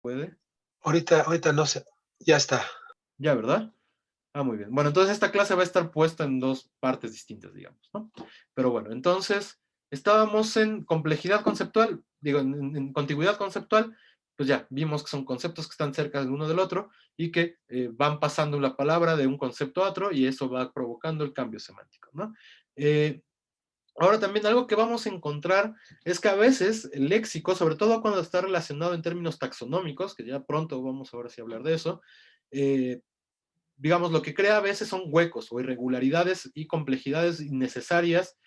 puede. Ahorita no sé. Ya está. Ya, ¿verdad? Ah, muy bien. Bueno, entonces esta clase va a estar puesta en dos partes distintas, digamos, ¿no? Pero bueno, entonces estábamos en complejidad conceptual, digo, en contigüidad conceptual, pues ya vimos que son conceptos que están cerca del uno del otro y que van pasando la palabra de un concepto a otro y eso va provocando el cambio semántico, ¿no? Eh, Ahora también algo que vamos a encontrar es que a veces el léxico, sobre todo cuando está relacionado en términos taxonómicos, que ya pronto vamos ahora sí a hablar de eso, eh, digamos, lo que crea a veces son huecos o irregularidades y complejidades innecesarias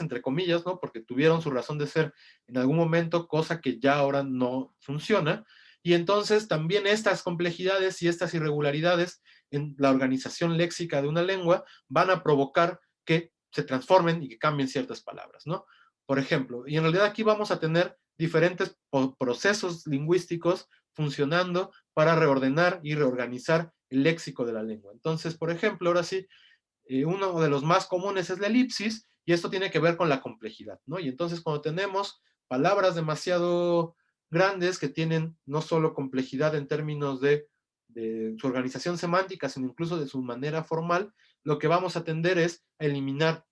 entre comillas, ¿no? Porque tuvieron su razón de ser en algún momento, cosa que ya ahora no funciona. Y entonces también estas complejidades y estas irregularidades en la organización léxica de una lengua van a provocar que se transformen y que cambien ciertas palabras, ¿no? Por ejemplo, y en realidad aquí vamos a tener diferentes procesos lingüísticos funcionando para reordenar y reorganizar el léxico de la lengua. Entonces, por ejemplo, ahora sí, uno de los más comunes es la elipsis, y esto tiene que ver con la complejidad, ¿no? Y entonces cuando tenemos palabras demasiado grandes que tienen no solo complejidad en términos de su organización semántica, sino incluso de su manera formal, lo que vamos a tender es a eliminar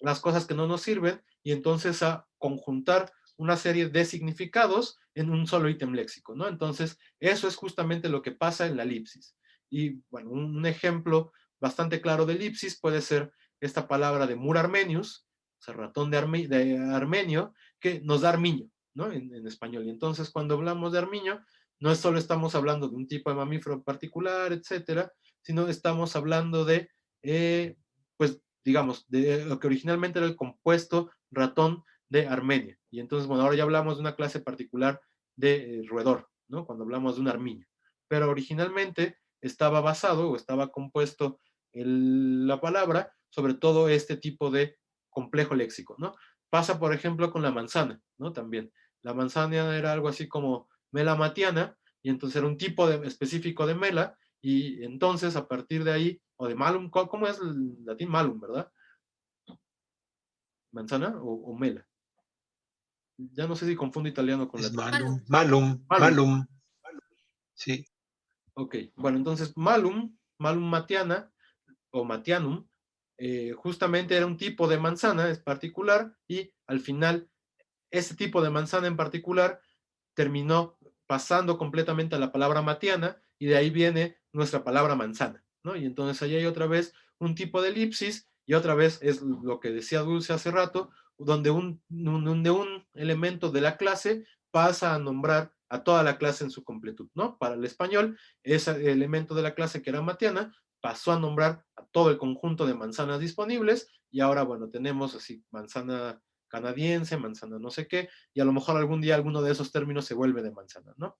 las cosas que no nos sirven y entonces a conjuntar una serie de significados en un solo ítem léxico, ¿no? Entonces, eso es justamente lo que pasa en la elipsis. Y bueno, un ejemplo bastante claro de elipsis puede ser esta palabra de mur armenius, o sea, ratón de armenio, que nos da armiño, ¿no? En español. Y entonces, cuando hablamos de armiño, no es solo estamos hablando de un tipo de mamífero en particular, etcétera, sino estamos hablando de, pues, digamos, de lo que originalmente era el compuesto ratón de Armenia. Y entonces, bueno, ahora ya hablamos de una clase particular de roedor, ¿no? Cuando hablamos de un armiño. Pero originalmente estaba basado o estaba compuesto la palabra sobre todo este tipo de complejo léxico, ¿no? Pasa, por ejemplo, con la manzana, ¿no? También. La manzana era algo así como mela matiana, y entonces era un tipo específico de mela, y entonces a partir de ahí, o de malum, ¿cómo es el latín malum, verdad? ¿Manzana o mela? Ya no sé si confundo italiano con Es latín. malum, malum, Malum, malum. Sí. ok. Bueno, entonces malum, malum matiana, o matianum, justamente era un tipo de manzana, es particular, y al final ese tipo de manzana en particular terminó pasando completamente a la palabra matiana, y de ahí viene nuestra palabra manzana, ¿no? Y entonces ahí hay otra vez un tipo de elipsis, y otra vez es lo que decía Dulce hace rato, donde un elemento de la clase pasa a nombrar a toda la clase en su completud, ¿no? Para el español, ese elemento de la clase que era matiana pasó a nombrar a todo el conjunto de manzanas disponibles, y ahora, bueno, tenemos así manzana canadiense, manzana no sé qué, y a lo mejor algún día alguno de esos términos se vuelve de manzana, ¿no?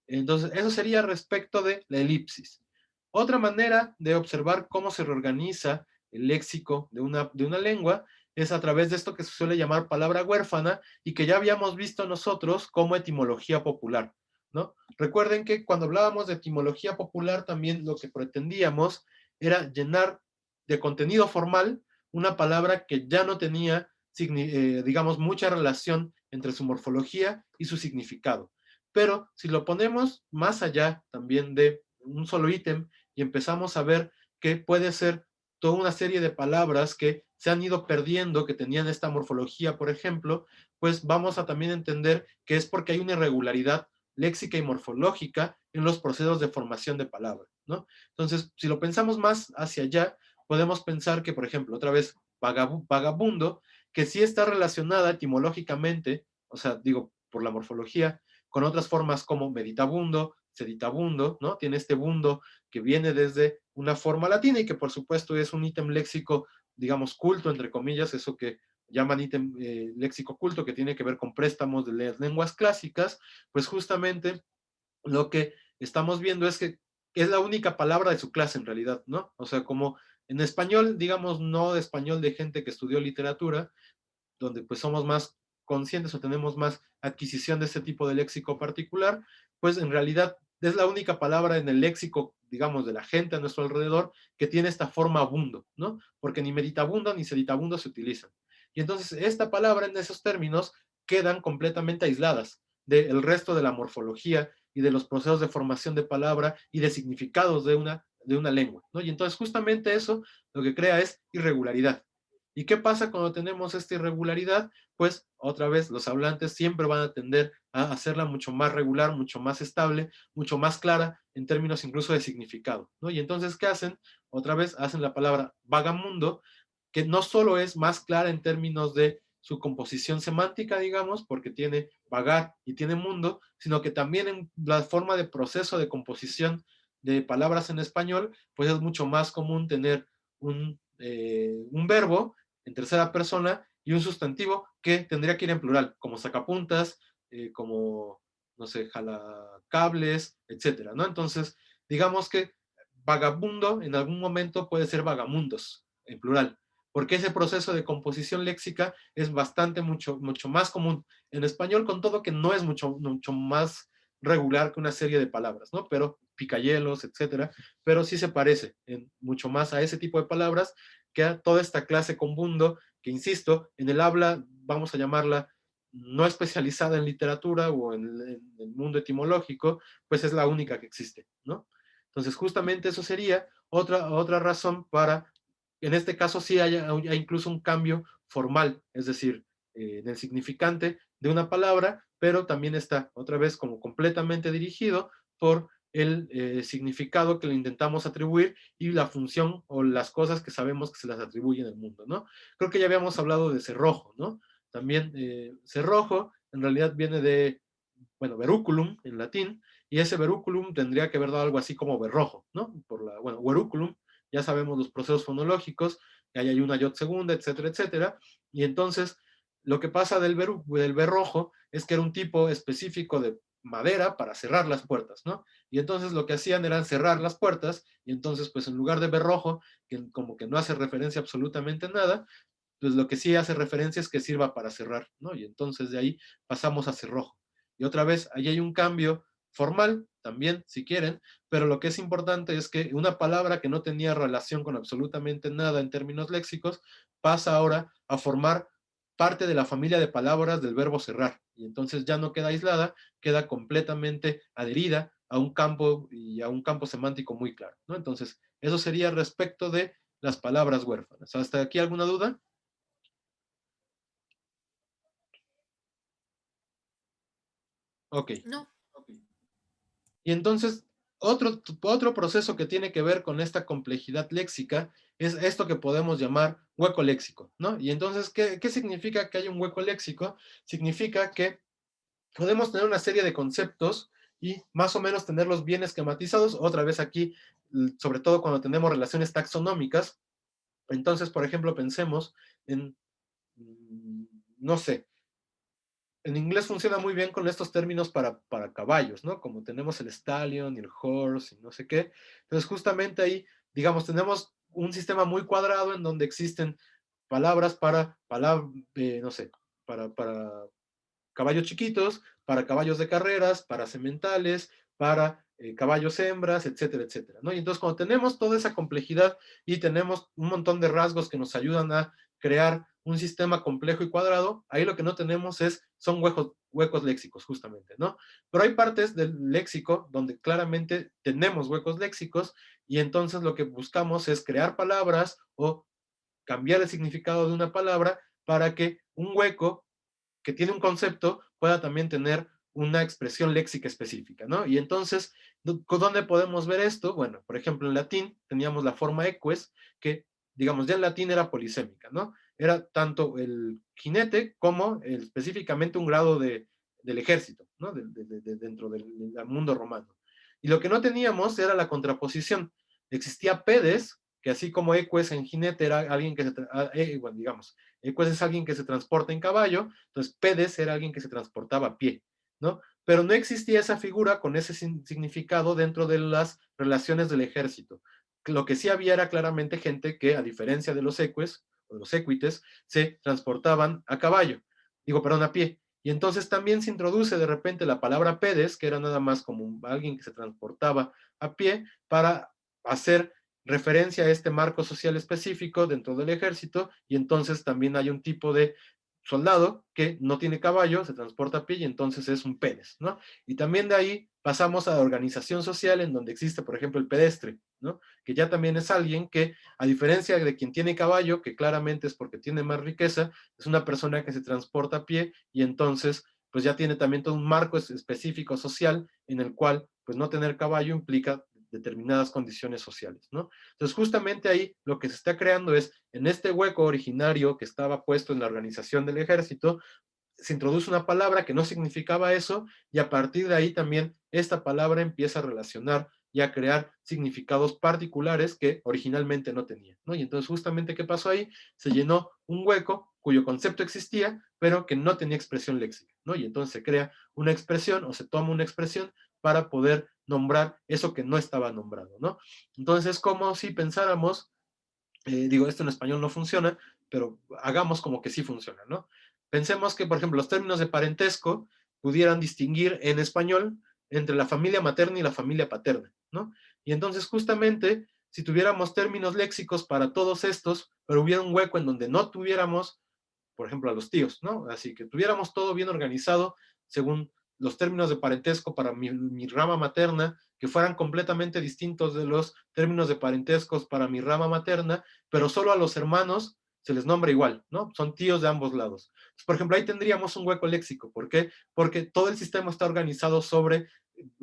Entonces, eso sería respecto de la elipsis. Otra manera de observar cómo se reorganiza el léxico de una lengua es a través de esto que se suele llamar palabra huérfana y que ya habíamos visto nosotros como etimología popular, ¿no? Recuerden que cuando hablábamos de etimología popular también lo que pretendíamos era llenar de contenido formal una palabra que ya no tenía, digamos, mucha relación entre su morfología y su significado. Pero si lo ponemos más allá también de un solo ítem y empezamos a ver que puede ser toda una serie de palabras que se han ido perdiendo, que tenían esta morfología, por ejemplo, pues vamos a también entender que es porque hay una irregularidad léxica y morfológica en los procesos de formación de palabras, ¿no? Entonces, si lo pensamos más hacia allá, podemos pensar que, por ejemplo, otra vez, vagabundo, que sí está relacionada etimológicamente, o sea, digo, por la morfología, con otras formas como meditabundo, seditabundo, ¿no? Tiene este bundo que viene desde una forma latina y que por supuesto es un ítem léxico, digamos, culto, entre comillas, eso que llaman ítem léxico culto, que tiene que ver con préstamos de las lenguas clásicas, pues justamente lo que estamos viendo es que es la única palabra de su clase en realidad, ¿no? O sea, como en español, digamos, no de español de gente que estudió literatura, donde pues somos más conscientes o tenemos más adquisición de este tipo de léxico particular, pues en realidad es la única palabra en el léxico, digamos, de la gente a nuestro alrededor que tiene esta forma abundo, ¿no? Porque ni meditabundo ni seditabundo se utilizan. Y entonces esta palabra en esos términos quedan completamente aisladas. del resto de la morfología y de los procesos de formación de palabra y de significados de una lengua, ¿no? Y entonces justamente eso lo que crea es irregularidad. ¿Y qué pasa cuando tenemos esta irregularidad? Pues otra vez los hablantes siempre van a tender a hacerla mucho más regular, mucho más estable, mucho más clara en términos incluso de significado, ¿no? Y entonces, ¿qué hacen? Otra vez hacen la palabra vagamundo, que no solo es más clara en términos de su composición semántica, digamos, porque tiene vagar y tiene mundo, sino que también en la forma de proceso de composición de palabras en español, pues es mucho más común tener un verbo en tercera persona y un sustantivo que tendría que ir en plural, como sacapuntas, como, no sé, jalacables, etcétera, ¿no? Entonces, digamos que vagabundo en algún momento puede ser vagamundos, en plural, porque ese proceso de composición léxica es bastante, mucho más común en español, con todo que no es mucho más regular que una serie de palabras, ¿no? Pero picayelos, etcétera, pero sí se parece mucho más a ese tipo de palabras que a toda esta clase combundo que, insisto, en el habla, vamos a llamarla no especializada en literatura o en el mundo etimológico, pues es la única que existe, ¿no? Entonces, justamente eso sería otra razón para, en este caso sí haya incluso un cambio formal, es decir, en el significante de una palabra, pero también está otra vez como completamente dirigido por el significado que le intentamos atribuir y la función o las cosas que sabemos que se las atribuye en el mundo, ¿no? Creo que ya habíamos hablado de cerrojo, ¿no? También cerrojo en realidad viene de, bueno, verúculum en latín, y ese verúculum tendría que haber dado algo así como berrojo, ¿no? Bueno, verúculum, ya sabemos los procesos fonológicos, que ahí hay una yod segunda, etcétera, etcétera, y entonces lo que pasa del berrojo es que era un tipo específico de madera para cerrar las puertas, ¿no? Y entonces lo que hacían era cerrar las puertas, y entonces pues en lugar de berrojo, que como que no hace referencia absolutamente a nada, pues lo que sí hace referencia es que sirva para cerrar, ¿no? Y entonces de ahí pasamos a cerrojo. Y otra vez, ahí hay un cambio formal también, si quieren, pero lo que es importante es que una palabra que no tenía relación con absolutamente nada en términos léxicos pasa ahora a formar parte de la familia de palabras del verbo cerrar. Y entonces ya no queda aislada, queda completamente adherida a un campo y a un campo semántico muy claro, ¿no? Entonces, eso sería respecto de las palabras huérfanas. ¿Hasta aquí alguna duda? Ok. No, Y entonces, otro proceso que tiene que ver con esta complejidad léxica es esto que podemos llamar hueco léxico, ¿no? Y entonces, ¿qué significa que hay un hueco léxico? Significa que podemos tener una serie de conceptos y más o menos tenerlos bien esquematizados, otra vez aquí, sobre todo cuando tenemos relaciones taxonómicas. Entonces, por ejemplo, pensemos en, no sé, en inglés funciona muy bien con estos términos para caballos, ¿no? Como tenemos el stallion y el horse y no sé qué. Entonces, justamente ahí, digamos, tenemos un sistema muy cuadrado en donde existen palabras no sé, para caballos chiquitos, para caballos de carreras, para sementales, para caballos hembras, etcétera, etcétera, ¿no? Y entonces cuando tenemos toda esa complejidad y tenemos un montón de rasgos que nos ayudan a crear un sistema complejo y cuadrado, ahí lo que no tenemos son huecos léxicos, justamente, ¿no? Pero hay partes del léxico donde claramente tenemos huecos léxicos y entonces lo que buscamos es crear palabras o cambiar el significado de una palabra para que un hueco que tiene un concepto pueda también tener una expresión léxica específica, ¿no? Y entonces, ¿dónde podemos ver esto? Bueno, por ejemplo, en latín teníamos la forma eques, que, digamos, ya en latín era polisémica, ¿no? Era tanto el jinete como específicamente un grado del ejército, ¿no? Dentro del mundo romano. Y lo que no teníamos era la contraposición. Existía pedes, que así como eques en jinete era alguien que bueno, digamos, eques es alguien que se transporta en caballo, entonces pedes era alguien que se transportaba a pie, ¿no? Pero no existía esa figura con ese significado dentro de las relaciones del ejército. Lo que sí había era claramente gente que, a diferencia de los eques o de los equites, se transportaban a caballo, digo, perdón, a pie. Y entonces también se introduce de repente la palabra pedes, que era nada más como alguien que se transportaba a pie, para hacer referencia a este marco social específico dentro del ejército, y entonces también hay un tipo de soldado que no tiene caballo, se transporta a pie y entonces es un pedes, ¿no? Y también de ahí pasamos a la organización social en donde existe, por ejemplo, el pedestre, ¿no? Que ya también es alguien que, a diferencia de quien tiene caballo, que claramente es porque tiene más riqueza, es una persona que se transporta a pie y entonces pues ya tiene también todo un marco específico social en el cual pues no tener caballo implica determinadas condiciones sociales, ¿no? Entonces justamente ahí lo que se está creando es, en este hueco originario que estaba puesto en la organización del ejército, se introduce una palabra que no significaba eso y a partir de ahí también esta palabra empieza a relacionar y a crear significados particulares que originalmente no tenía, ¿no? Y entonces justamente ¿qué pasó ahí? Se llenó un hueco cuyo concepto existía, pero que no tenía expresión léxica, ¿no? Y entonces se crea una expresión o se toma una expresión para poder nombrar eso que no estaba nombrado, ¿no? Entonces es como si pensáramos, digo, esto en español no funciona, pero hagamos como que sí funciona, ¿no? Pensemos que, por ejemplo, los términos de parentesco pudieran distinguir en español entre la familia materna y la familia paterna, ¿no? Y entonces, justamente, si tuviéramos términos léxicos para todos estos, pero hubiera un hueco en donde no tuviéramos, por ejemplo, a los tíos, ¿no? Así que tuviéramos todo bien organizado según los términos de parentesco para mi rama materna, que fueran completamente distintos de los términos de parentescos para mi rama materna, pero solo a los hermanos se les nombra igual, ¿no? Son tíos de ambos lados. Entonces, por ejemplo, ahí tendríamos un hueco léxico. ¿Por qué? Porque todo el sistema está organizado sobre,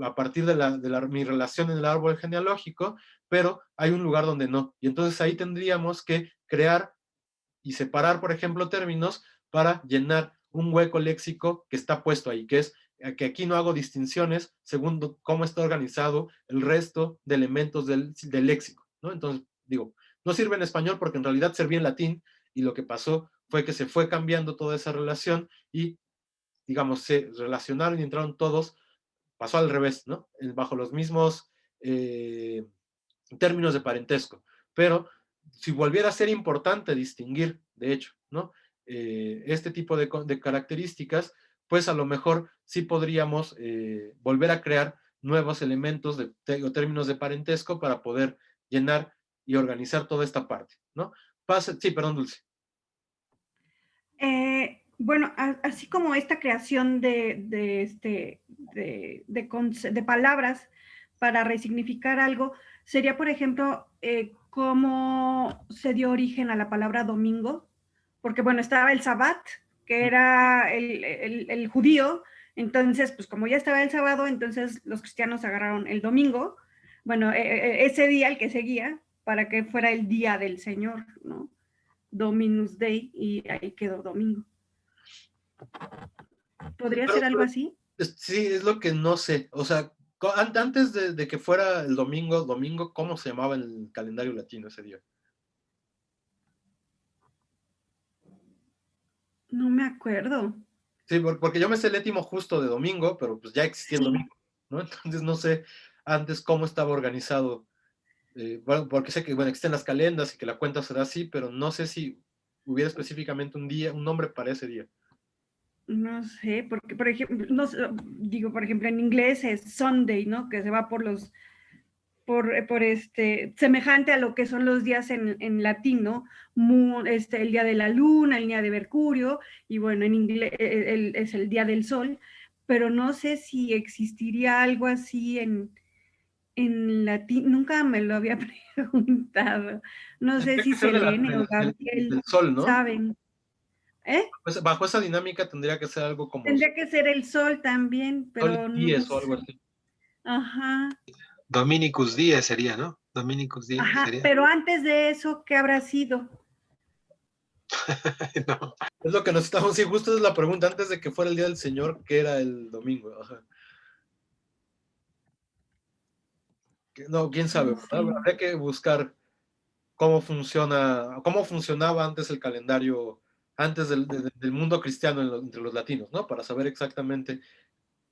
a partir de mi relación en el árbol genealógico, pero hay un lugar donde no. Y entonces ahí tendríamos que crear y separar, por ejemplo, términos para llenar un hueco léxico que está puesto ahí, que es que aquí no hago distinciones según cómo está organizado el resto de elementos del léxico, ¿no? Entonces, digo, no sirve en español porque en realidad servía en latín y lo que pasó fue que se fue cambiando toda esa relación y, digamos, se relacionaron y entraron todos, pasó al revés, ¿no? Bajo los mismos términos de parentesco. Pero si volviera a ser importante distinguir, de hecho, ¿no? Este tipo de características, pues a lo mejor sí podríamos volver a crear nuevos elementos o términos de parentesco para poder llenar y organizar toda esta parte, ¿no? Sí, perdón, Dulce. Bueno, así como esta creación de palabras para resignificar algo, sería, por ejemplo, cómo se dio origen a la palabra domingo, porque, bueno, estaba el Sabbat, que era el judío, entonces, pues como ya estaba el sábado, entonces los cristianos agarraron el domingo, bueno, ese día, el que seguía, para que fuera el día del Señor, ¿no? Dominus Day, y ahí quedó domingo. ¿Podría ser algo así? Sí, es lo que no sé. O sea, antes de que fuera el domingo, ¿cómo se llamaba en el calendario latino ese día? No me acuerdo. Sí, porque yo me sé el étimo justo de domingo, pero pues ya existía el Sí. domingo, ¿no? Entonces no sé antes cómo estaba organizado. Bueno, porque sé que, bueno, existen las calendas y que la cuenta será así, pero no sé si hubiera específicamente un día, un nombre para ese día. No sé, porque, por ejemplo, no sé, digo, por ejemplo, en inglés es Sunday, ¿no? Que se va semejante a lo que son los días en latín, ¿no? El día de la luna, el día de Mercurio, y bueno, en inglés es el día del sol, pero no sé si existiría algo así en latín, nunca me lo había preguntado. No sé Tendría si que ser Selene o del Gabriel sol, ¿no? saben. ¿Eh? Pues, bajo esa dinámica tendría que ser algo como Tendría que ser el sol también, sol pero y no días o algo sé. así. Ajá, Dominicus Díaz sería, ¿no? Dominicus Díaz ajá, sería. pero antes de eso, ¿qué habrá sido? No. Es lo que nos estamos, sí, justo es la pregunta, antes de que fuera el día del Señor, ¿qué era el domingo? Ajá. No, quién sabe, ¿verdad? Sí. Habría que buscar cómo funcionaba antes el calendario, antes del mundo cristiano entre los latinos, ¿no? Para saber exactamente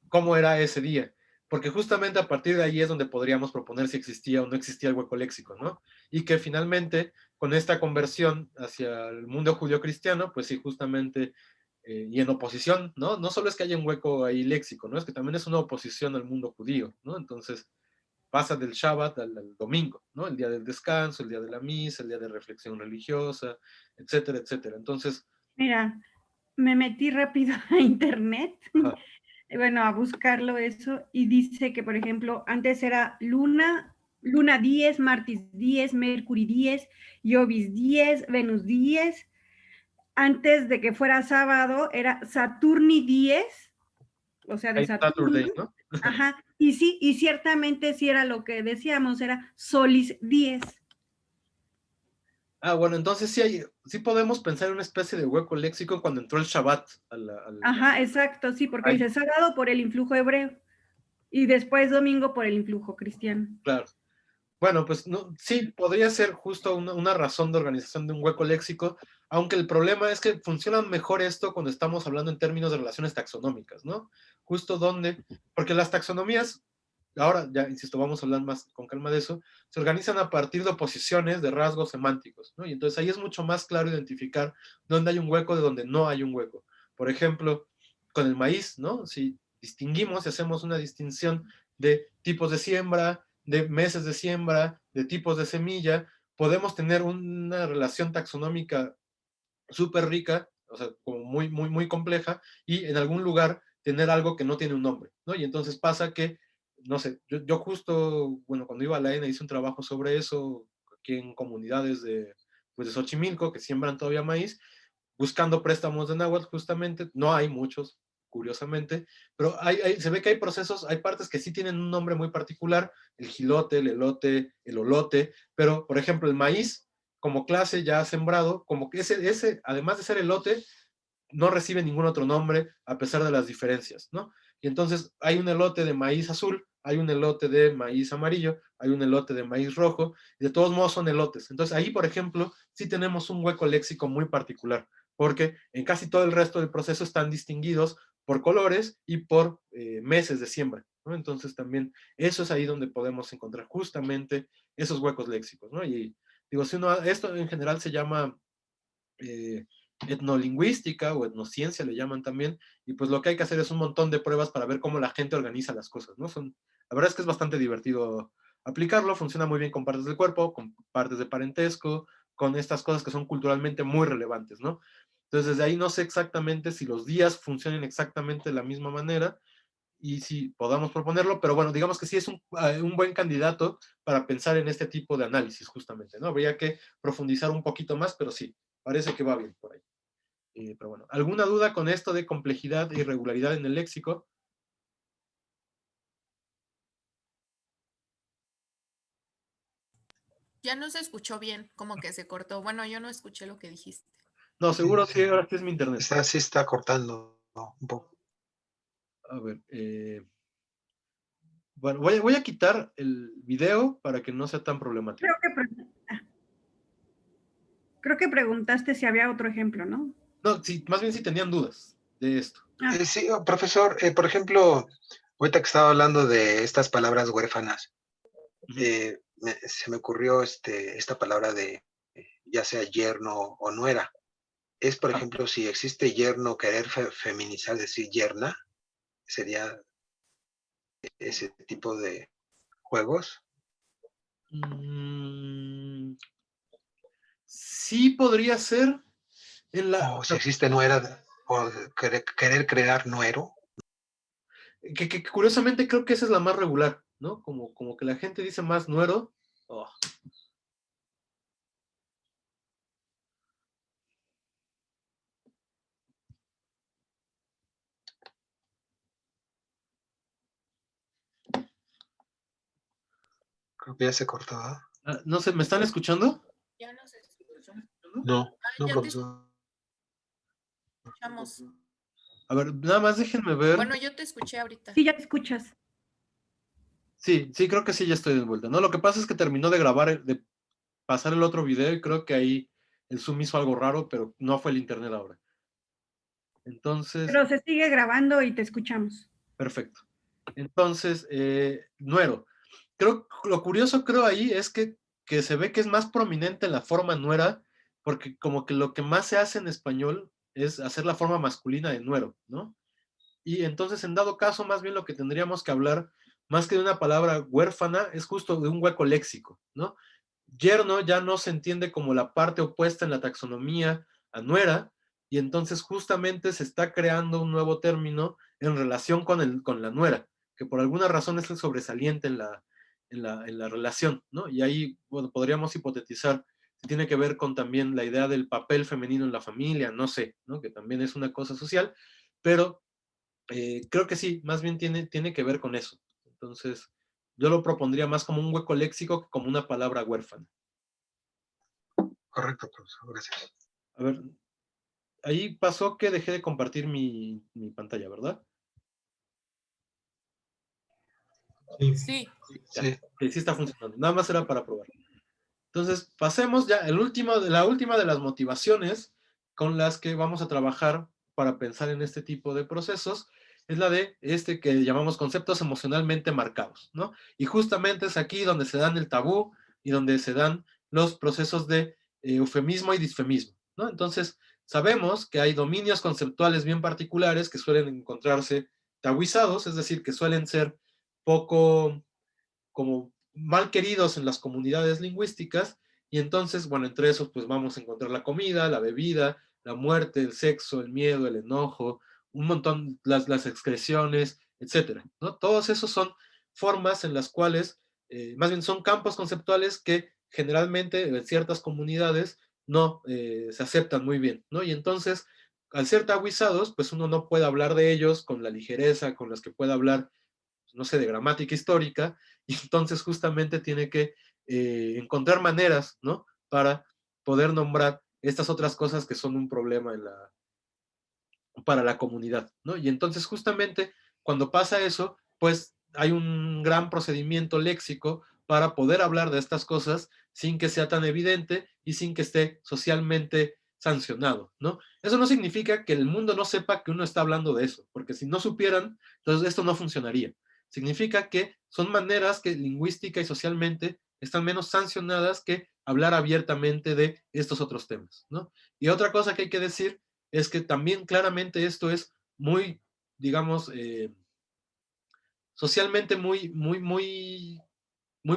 cómo era ese día. Porque justamente a partir de ahí es donde podríamos proponer si existía o no existía el hueco léxico, ¿no? Y que finalmente, con esta conversión hacia el mundo judío-cristiano, pues sí, justamente, y en oposición, ¿no? No solo es que haya un hueco ahí léxico, ¿no? Es que también es una oposición al mundo judío, ¿no? Entonces, pasa del Shabbat al domingo, ¿no? El día del descanso, el día de la misa, el día de reflexión religiosa, etcétera, etcétera. Entonces, Mira, me metí rápido a internet, Ajá. bueno, a buscarlo eso, y dice que, por ejemplo, antes era Luna 10, Martis 10, Mercury 10, Jovis 10, Venus 10. Antes de que fuera sábado era Saturni 10, o sea, de Hay Saturno. Saturday, ¿no? Ajá, y sí, y ciertamente sí era lo que decíamos, era Solis 10. Ah, bueno, entonces sí podemos pensar en una especie de hueco léxico cuando entró el Shabbat. Ajá, exacto, sí, porque Ahí, dice sábado por el influjo hebreo y después domingo por el influjo cristiano. claro. Bueno, pues no, sí, podría ser justo una razón de organización de un hueco léxico, aunque el problema es que funciona mejor esto cuando estamos hablando en términos de relaciones taxonómicas, ¿no? Justo donde, porque las taxonomías, ahora ya insisto, vamos a hablar más con calma de eso, se organizan a partir de oposiciones de rasgos semánticos, ¿no? Y entonces ahí es mucho más claro identificar dónde hay un hueco de donde no hay un hueco. Por ejemplo, con el maíz, ¿no? Si distinguimos y hacemos una distinción de tipos de siembra, de meses de siembra, de tipos de semilla, podemos tener una relación taxonómica súper rica, o sea, como muy compleja, y en algún lugar tener algo que no tiene un nombre, ¿no? Y entonces pasa que, no sé, yo justo, bueno, cuando iba a la ENA hice un trabajo sobre eso, aquí en comunidades pues de Xochimilco, que siembran todavía maíz, buscando préstamos de náhuatl justamente, no hay muchos, curiosamente, pero se ve que hay procesos, hay partes que sí tienen un nombre muy particular, el jilote, el elote, el olote, pero por ejemplo el maíz como clase ya sembrado, como que ese además de ser elote, no recibe ningún otro nombre a pesar de las diferencias, ¿no? Y entonces hay un elote de maíz azul, hay un elote de maíz amarillo, hay un elote de maíz rojo, y de todos modos son elotes. Entonces ahí, por ejemplo, sí tenemos un hueco léxico muy particular, porque en casi todo el resto del proceso están distinguidos por colores y por meses de siembra, ¿no? Entonces también eso es ahí donde podemos encontrar justamente esos huecos léxicos, ¿no? Y digo, si uno, esto en general se llama etnolingüística o etnociencia le llaman también, y pues lo que hay que hacer es un montón de pruebas para ver cómo la gente organiza las cosas, ¿no? La verdad es que es bastante divertido aplicarlo, funciona muy bien con partes del cuerpo, con partes de parentesco, con estas cosas que son culturalmente muy relevantes, ¿no? Entonces desde ahí no sé exactamente si los días funcionan exactamente de la misma manera y si podamos proponerlo, pero bueno, digamos que sí es un buen candidato para pensar en este tipo de análisis justamente, ¿no? Habría que profundizar un poquito más, pero sí, parece que va bien por ahí. Pero bueno, ¿alguna duda con esto de complejidad e irregularidad en el léxico? Ya no se escuchó bien, como que se cortó. Bueno, yo no escuché lo que dijiste. No, seguro sí, Sí, ahora sí es mi internet. sí está cortando, ¿no? Un poco. A ver, bueno, voy a quitar el video para que no sea tan problemático. Creo que preguntaste si había otro ejemplo, ¿no? No, sí, más bien si tenían dudas de esto. Sí, profesor, por ejemplo, ahorita que estaba hablando de estas palabras huérfanas, se me ocurrió esta palabra de ya sea yerno o nuera. Es, por ejemplo, si existe yerno, querer feminizar, decir yerna, sería ese tipo de juegos. Sí podría ser en la... O si existe nuera, o querer crear nuero. Que curiosamente creo que esa es la más regular, ¿no? Como que la gente dice más nuero. Oh. Creo que ya se cortó, ¿verdad? No sé, ¿me están escuchando? Ya no se escuchó. No, no, Ya te profesor. escuchamos. A ver, nada más déjenme ver. Bueno, yo te escuché ahorita. Sí, ya te escuchas. Sí, creo que sí, ya estoy de vuelta, ¿no? Lo que pasa es que terminó de grabar, de pasar el otro video y creo que ahí el Zoom hizo algo raro, pero no fue el internet ahora. Entonces, Pero se sigue grabando y te escuchamos. perfecto. Entonces, nuero. Lo curioso creo ahí es que se ve que es más prominente en la forma nuera, porque como que lo que más se hace en español es hacer la forma masculina de nuero, ¿no? Y entonces, en dado caso, más bien lo que tendríamos que hablar, más que de una palabra huérfana, es justo de un hueco léxico, ¿no? Yerno ya no se entiende como la parte opuesta en la taxonomía a nuera, y entonces justamente se está creando un nuevo término en relación con la nuera, que por alguna razón es el sobresaliente en la relación, ¿no? Y ahí, bueno, podríamos hipotetizar si tiene que ver con también la idea del papel femenino en la familia, no sé, ¿no? Que también es una cosa social, pero creo que sí, más bien tiene que ver con eso. Entonces, yo lo propondría más como un hueco léxico que como una palabra huérfana. Correcto, profesor, gracias. A ver, ahí pasó que dejé de compartir mi pantalla, ¿verdad? Sí. Ya, Sí, que sí está funcionando. Nada más era para probar. Entonces, pasemos ya, la última de las motivaciones con las que vamos a trabajar para pensar en este tipo de procesos es la de este que llamamos conceptos emocionalmente marcados, ¿no? Y justamente es aquí donde se dan el tabú y donde se dan los procesos de eufemismo y disfemismo, ¿no? Entonces, sabemos que hay dominios conceptuales bien particulares que suelen encontrarse tabuizados, es decir, que suelen ser poco como mal queridos en las comunidades lingüísticas, y entonces, bueno, entre esos pues vamos a encontrar la comida, la bebida, la muerte, el sexo, el miedo, el enojo, un montón, las expresiones, etcétera, ¿no? Todos esos son formas en las cuales, más bien son campos conceptuales que generalmente en ciertas comunidades no se aceptan muy bien, ¿no? Y entonces, al ser tabuizados, pues uno no puede hablar de ellos con la ligereza con las que puede hablar, no sé, de gramática histórica, y entonces justamente tiene que encontrar maneras, ¿no? Para poder nombrar estas otras cosas que son un problema para la comunidad, ¿no? Y entonces justamente cuando pasa eso, pues hay un gran procedimiento léxico para poder hablar de estas cosas sin que sea tan evidente y sin que esté socialmente sancionado, ¿no? Eso no significa que el mundo no sepa que uno está hablando de eso, porque si no supieran, entonces esto no funcionaría. Significa que son maneras que lingüística y socialmente están menos sancionadas que hablar abiertamente de estos otros temas, ¿no? Y otra cosa que hay que decir es que también claramente esto es muy, digamos, socialmente muy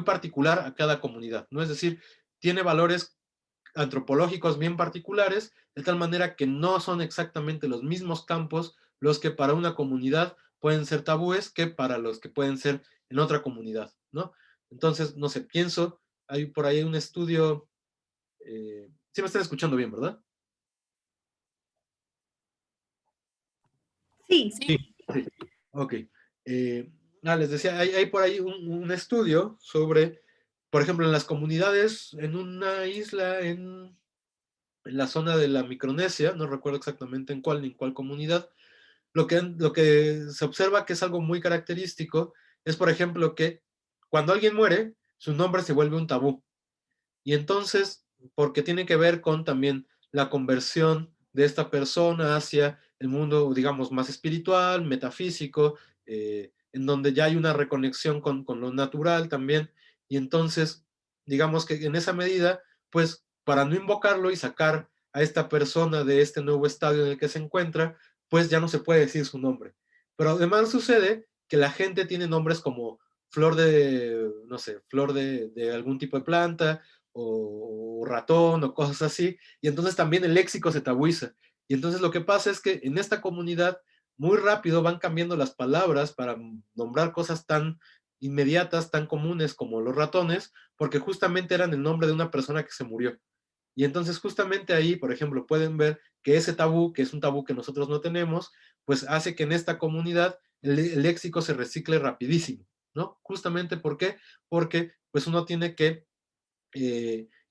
particular a cada comunidad, ¿no? Es decir, tiene valores antropológicos bien particulares, de tal manera que no son exactamente los mismos campos los que para una comunidad pueden ser tabúes que para los que pueden ser en otra comunidad, ¿no? Entonces, no sé, pienso, hay por ahí un estudio, sí me están escuchando bien, ¿verdad? Sí, Sí. Sí, ok. Eh, les decía, hay por ahí un estudio sobre, por ejemplo, en las comunidades, en una isla en la zona de la Micronesia, no recuerdo exactamente en cuál ni en cuál comunidad, lo que se observa que es algo muy característico es, por ejemplo, que cuando alguien muere, su nombre se vuelve un tabú. Y entonces, porque tiene que ver con también la conversión de esta persona hacia el mundo, digamos, más espiritual, metafísico, en donde ya hay una reconexión con lo natural también. Y entonces, digamos que en esa medida, pues para no invocarlo y sacar a esta persona de este nuevo estadio en el que se encuentra, pues ya no se puede decir su nombre. Pero además sucede que la gente tiene nombres como flor de, no sé, flor de algún tipo de planta, o ratón o cosas así, y entonces también el léxico se tabuiza. Y entonces lo que pasa es que en esta comunidad muy rápido van cambiando las palabras para nombrar cosas tan inmediatas, tan comunes como los ratones, porque justamente eran el nombre de una persona que se murió. Y entonces justamente ahí, por ejemplo, pueden ver que ese tabú, que es un tabú que nosotros no tenemos, pues hace que en esta comunidad el léxico se recicle rapidísimo, ¿no? Justamente ¿por qué? Porque pues uno tiene que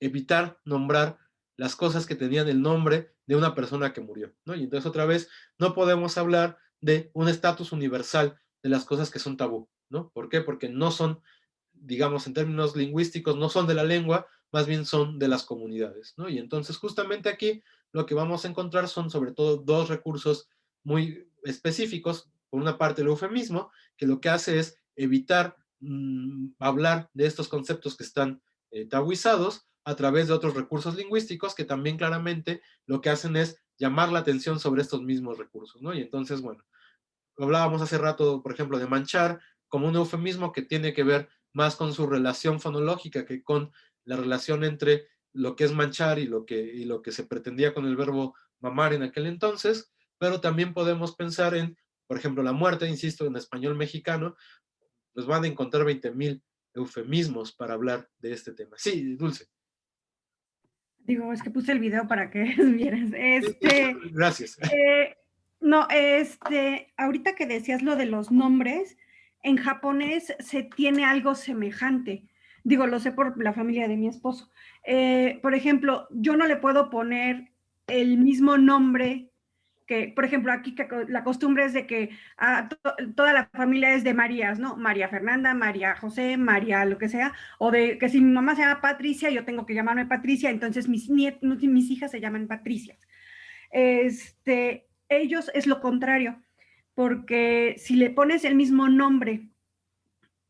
evitar nombrar las cosas que tenían el nombre de una persona que murió, ¿no? Y entonces otra vez no podemos hablar de un estatus universal de las cosas que son tabú, ¿no? ¿Por qué? Porque no son, digamos, en términos lingüísticos, no son de la lengua, más bien son de las comunidades, ¿no? Y entonces justamente aquí lo que vamos a encontrar son sobre todo dos recursos muy específicos. Por una parte el eufemismo, que lo que hace es evitar hablar de estos conceptos que están tabuizados a través de otros recursos lingüísticos que también claramente lo que hacen es llamar la atención sobre estos mismos recursos, ¿no? Y entonces, bueno, hablábamos hace rato, por ejemplo, de manchar como un eufemismo que tiene que ver más con su relación fonológica que con la relación entre lo que es manchar y lo que se pretendía con el verbo mamar en aquel entonces, pero también podemos pensar en, por ejemplo, la muerte, insisto, en español mexicano, pues van a encontrar 20,000 eufemismos para hablar de este tema. Sí, Dulce. Digo, es que puse el video para que vieras. Gracias. No, ahorita que decías lo de los nombres, en japonés se tiene algo semejante. Digo, lo sé por la familia de mi esposo. Por ejemplo, yo no le puedo poner el mismo nombre que, por ejemplo, aquí que la costumbre es de que toda la familia es de Marías, ¿no? María Fernanda, María José, María lo que sea, o de que si mi mamá se llama Patricia, yo tengo que llamarme Patricia, entonces mis hijas se llaman Patricias. Ellos es lo contrario, porque si le pones el mismo nombre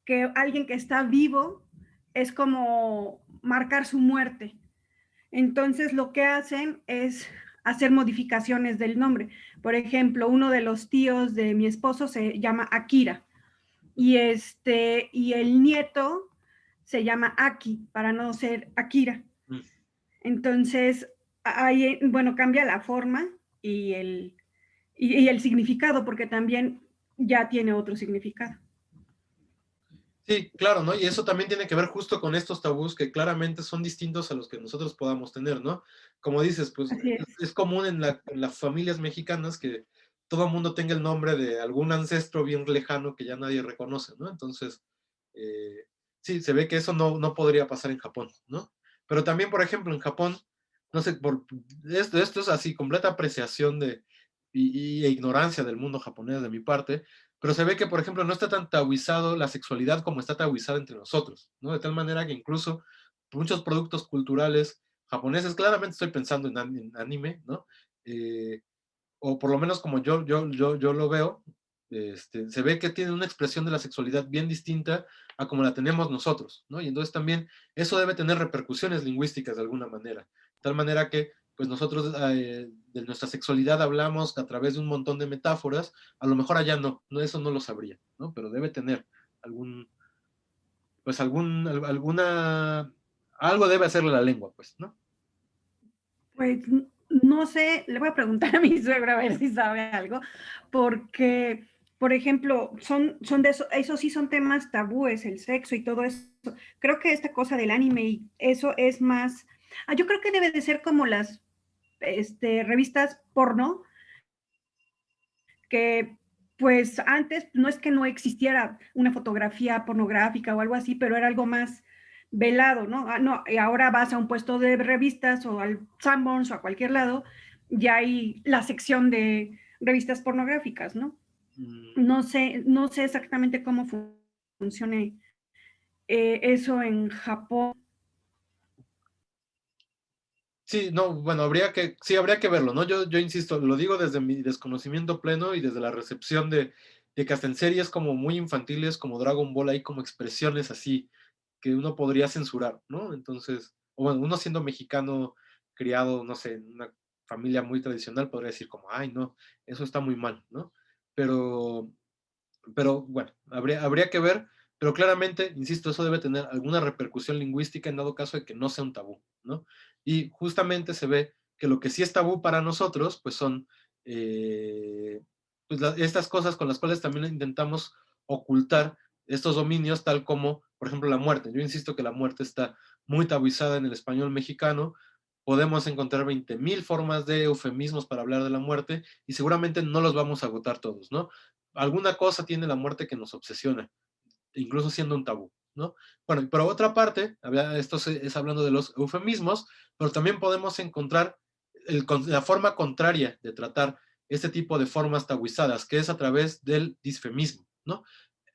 que alguien que está vivo, es como marcar su muerte. Entonces lo que hacen es hacer modificaciones del nombre. Por ejemplo, uno de los tíos de mi esposo se llama Akira y y el nieto se llama Aki para no ser Akira. Entonces, ahí, bueno, cambia la forma y el significado, porque también ya tiene otro significado. Sí, claro, ¿no? Y eso también tiene que ver justo con estos tabús que claramente son distintos a los que nosotros podamos tener, ¿no? Como dices, pues Así es. es común en las familias mexicanas que todo el mundo tenga el nombre de algún ancestro bien lejano que ya nadie reconoce, ¿no? Entonces, sí, se ve que eso no podría pasar en Japón, ¿no? Pero también, por ejemplo, en Japón, no sé, esto es así, completa apreciación e ignorancia del mundo japonés de mi parte, pero se ve que, por ejemplo, no está tan tabuizado la sexualidad como está tabuizada entre nosotros, ¿no? De tal manera que incluso muchos productos culturales japoneses, claramente estoy pensando en anime, ¿no? O por lo menos como yo lo veo, se ve que tiene una expresión de la sexualidad bien distinta a como la tenemos nosotros, ¿no? Y entonces también eso debe tener repercusiones lingüísticas de alguna manera, de tal manera que pues nosotros de nuestra sexualidad hablamos a través de un montón de metáforas, a lo mejor allá eso no lo sabría, ¿no? Pero debe tener algún, pues algo debe hacerle la lengua, pues, ¿no? Pues no sé, le voy a preguntar a mi suegra a ver si sabe algo, porque, por ejemplo, son de eso sí son temas tabúes, el sexo y todo eso. Creo que esta cosa del anime y eso es más, yo creo que debe de ser como las revistas porno, que pues antes no es que no existiera una fotografía pornográfica o algo así, pero era algo más velado, ¿no? No, y ahora vas a un puesto de revistas o al Sanborns o a cualquier lado, ya hay la sección de revistas pornográficas, ¿no? Mm. No sé exactamente cómo funcione eso en Japón. Sí, no, bueno, habría que verlo, ¿no? Yo insisto, lo digo desde mi desconocimiento pleno y desde la recepción de que hasta en series como muy infantiles, como Dragon Ball, hay como expresiones así que uno podría censurar, ¿no? Entonces, o bueno, uno siendo mexicano, criado, no sé, en una familia muy tradicional, podría decir como, ay, no, eso está muy mal, ¿no? Pero, pero bueno, habría que ver, pero claramente, insisto, eso debe tener alguna repercusión lingüística en dado caso de que no sea un tabú, ¿no? Y justamente se ve que lo que sí es tabú para nosotros, pues son pues estas cosas con las cuales también intentamos ocultar estos dominios, tal como, por ejemplo, la muerte. Yo insisto que la muerte está muy tabuizada en el español mexicano. Podemos encontrar 20,000 formas de eufemismos para hablar de la muerte y seguramente no los vamos a agotar todos, ¿no? Alguna cosa tiene la muerte que nos obsesiona, incluso siendo un tabú, ¿no? Bueno, y por otra parte, esto es hablando de los eufemismos, pero también podemos encontrar la forma contraria de tratar este tipo de formas tabuizadas, que es a través del disfemismo, ¿no?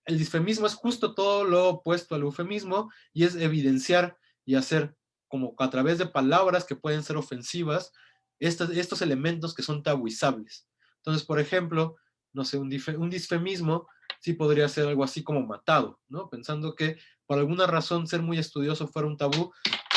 El disfemismo es justo todo lo opuesto al eufemismo y es evidenciar y hacer como a través de palabras que pueden ser ofensivas estos elementos que son tabuizables. Entonces, por ejemplo, no sé, un disfemismo sí podría ser algo así como matado, ¿no? Pensando que por alguna razón ser muy estudioso fuera un tabú,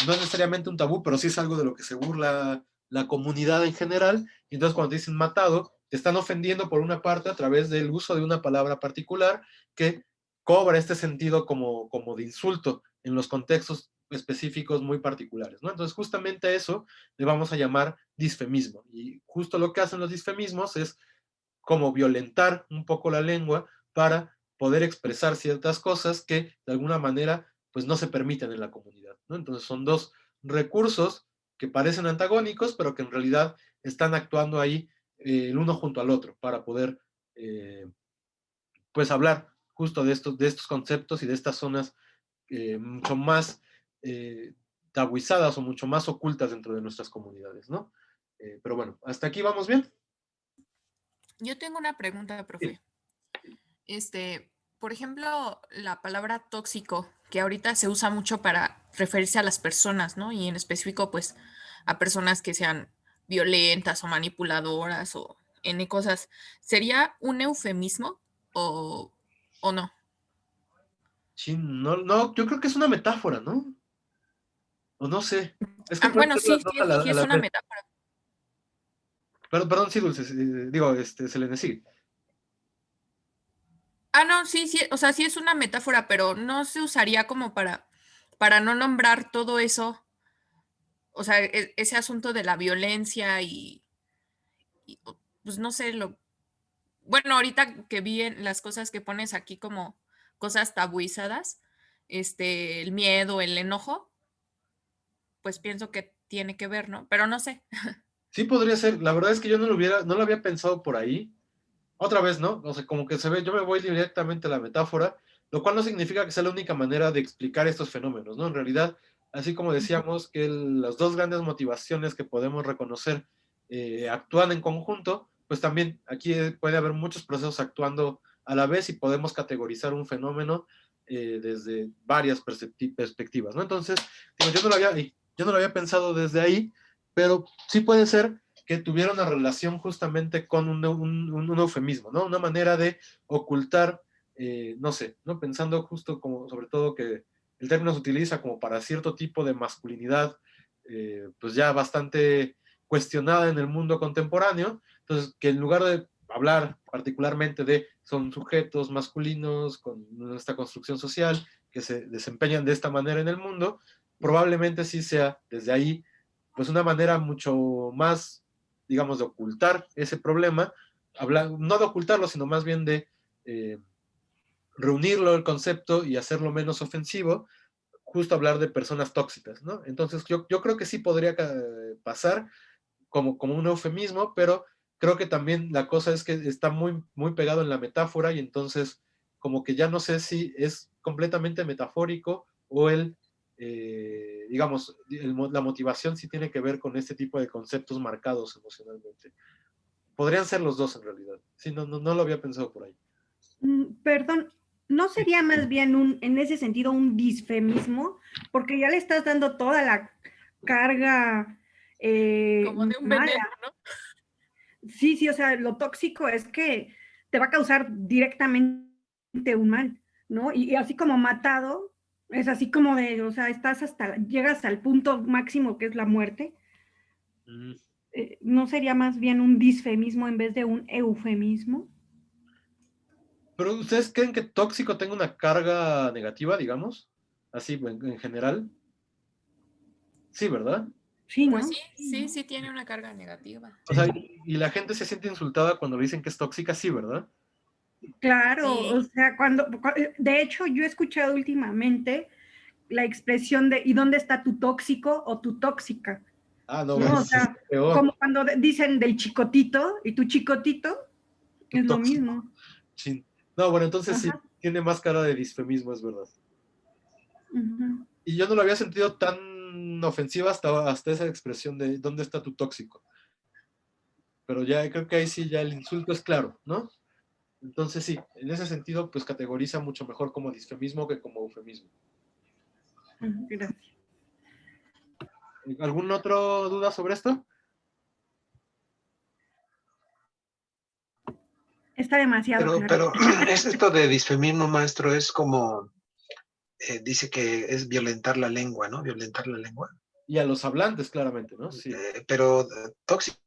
no es necesariamente un tabú, pero sí es algo de lo que se burla la comunidad en general, y entonces cuando te dicen matado, te están ofendiendo por una parte a través del uso de una palabra particular que cobra este sentido como de insulto en los contextos específicos muy particulares, ¿no? Entonces, justamente a eso le vamos a llamar disfemismo. Y justo lo que hacen los disfemismos es como violentar un poco la lengua para poder expresar ciertas cosas que de alguna manera pues no se permiten en la comunidad, ¿no? Entonces son dos recursos que parecen antagónicos, pero que en realidad están actuando ahí el uno junto al otro para poder pues hablar justo de estos conceptos y de estas zonas mucho más tabuizadas o mucho más ocultas dentro de nuestras comunidades, ¿no? Pero bueno, hasta aquí vamos bien. Yo tengo una pregunta, Sí. profe. Por ejemplo, la palabra tóxico, que ahorita se usa mucho para referirse a las personas, ¿no? Y en específico, pues, a personas que sean violentas o manipuladoras o N cosas. ¿Sería un eufemismo o, o no? Sí, no, no, yo creo que es una metáfora, ¿no? O no sé. Es que Ah, pueden bueno, ser las sí, dos sí, a sí a es la una vez. metáfora. Perdón, sí, Dulce, digo, Selene, sigue. Ah, no, sí, sí, o sea, sí es una metáfora, pero no se usaría como para no nombrar todo eso, o sea, ese asunto de la violencia pues no sé, bueno, ahorita que vi en las cosas que pones aquí como cosas tabuizadas, el miedo, el enojo, pues pienso que tiene que ver, ¿no? Pero no sé. Sí podría ser, la verdad es que yo no lo había pensado por ahí. Otra vez, ¿no? O sea, como que se ve, yo me voy directamente a la metáfora, lo cual no significa que sea la única manera de explicar estos fenómenos, ¿no? En realidad, así como decíamos que las dos grandes motivaciones que podemos reconocer actúan en conjunto, pues también aquí puede haber muchos procesos actuando a la vez y podemos categorizar un fenómeno desde varias perspectivas, ¿no? Entonces, digo, yo no lo había pensado desde ahí, pero sí puede ser que tuviera una relación justamente con un eufemismo, ¿no? Una manera de ocultar, no sé, ¿no? Pensando justo como, sobre todo que el término se utiliza como para cierto tipo de masculinidad, pues ya bastante cuestionada en el mundo contemporáneo, entonces que en lugar de hablar particularmente de son sujetos masculinos con esta construcción social que se desempeñan de esta manera en el mundo, probablemente sí sea desde ahí pues una manera mucho más, digamos, de ocultar ese problema, no de ocultarlo, sino más bien de reunirlo el concepto y hacerlo menos ofensivo, justo hablar de personas tóxicas, ¿no? Entonces yo creo que sí podría pasar como un eufemismo, pero creo que también la cosa es que está muy, muy pegado en la metáfora y entonces como que ya no sé si es completamente metafórico o digamos, la motivación sí tiene que ver con este tipo de conceptos marcados emocionalmente. Podrían ser los dos en realidad. Sí, no lo había pensado por ahí. Perdón, ¿no Sí. sería más bien en ese sentido un disfemismo? Porque ya le estás dando toda la carga Como de un mala. veneno, ¿no? Sí, sí, o sea, lo tóxico es que te va a causar directamente un mal, ¿no? Y así como matado, es así como de, o sea, llegas al punto máximo que es la muerte. Mm. ¿No sería más bien un disfemismo en vez de un eufemismo? Pero ¿ustedes creen que tóxico tenga una carga negativa, digamos? Así en general. Sí, ¿verdad? Sí, Pues ¿no? sí, sí, sí tiene una carga negativa. O sea, Sí. y la gente se siente insultada cuando le dicen que es tóxica, sí, ¿verdad? Claro, o Sí, sea, de hecho, yo he escuchado últimamente la expresión de ¿y dónde está tu tóxico o tu tóxica? Ah, no, ¿No? bueno, O sea, peor, como cuando dicen del chicotito y tu chicotito, es lo tóxico. mismo. Chin. No, bueno, entonces sí, Ajá. tiene más cara de disfemismo, es verdad. Ujú. Y yo no lo había sentido tan ofensiva hasta esa expresión de ¿dónde está tu tóxico? Pero ya creo que ahí sí ya el insulto es claro, ¿no? Entonces sí, en ese sentido, pues categoriza mucho mejor como disfemismo que como eufemismo. Gracias. ¿Alguna otra duda sobre esto? Está demasiado claro. Pero es esto de disfemismo, maestro, es como, dice que es violentar la lengua, ¿no? Violentar la lengua. Y a los hablantes, claramente, ¿no? Sí. Pero tóxico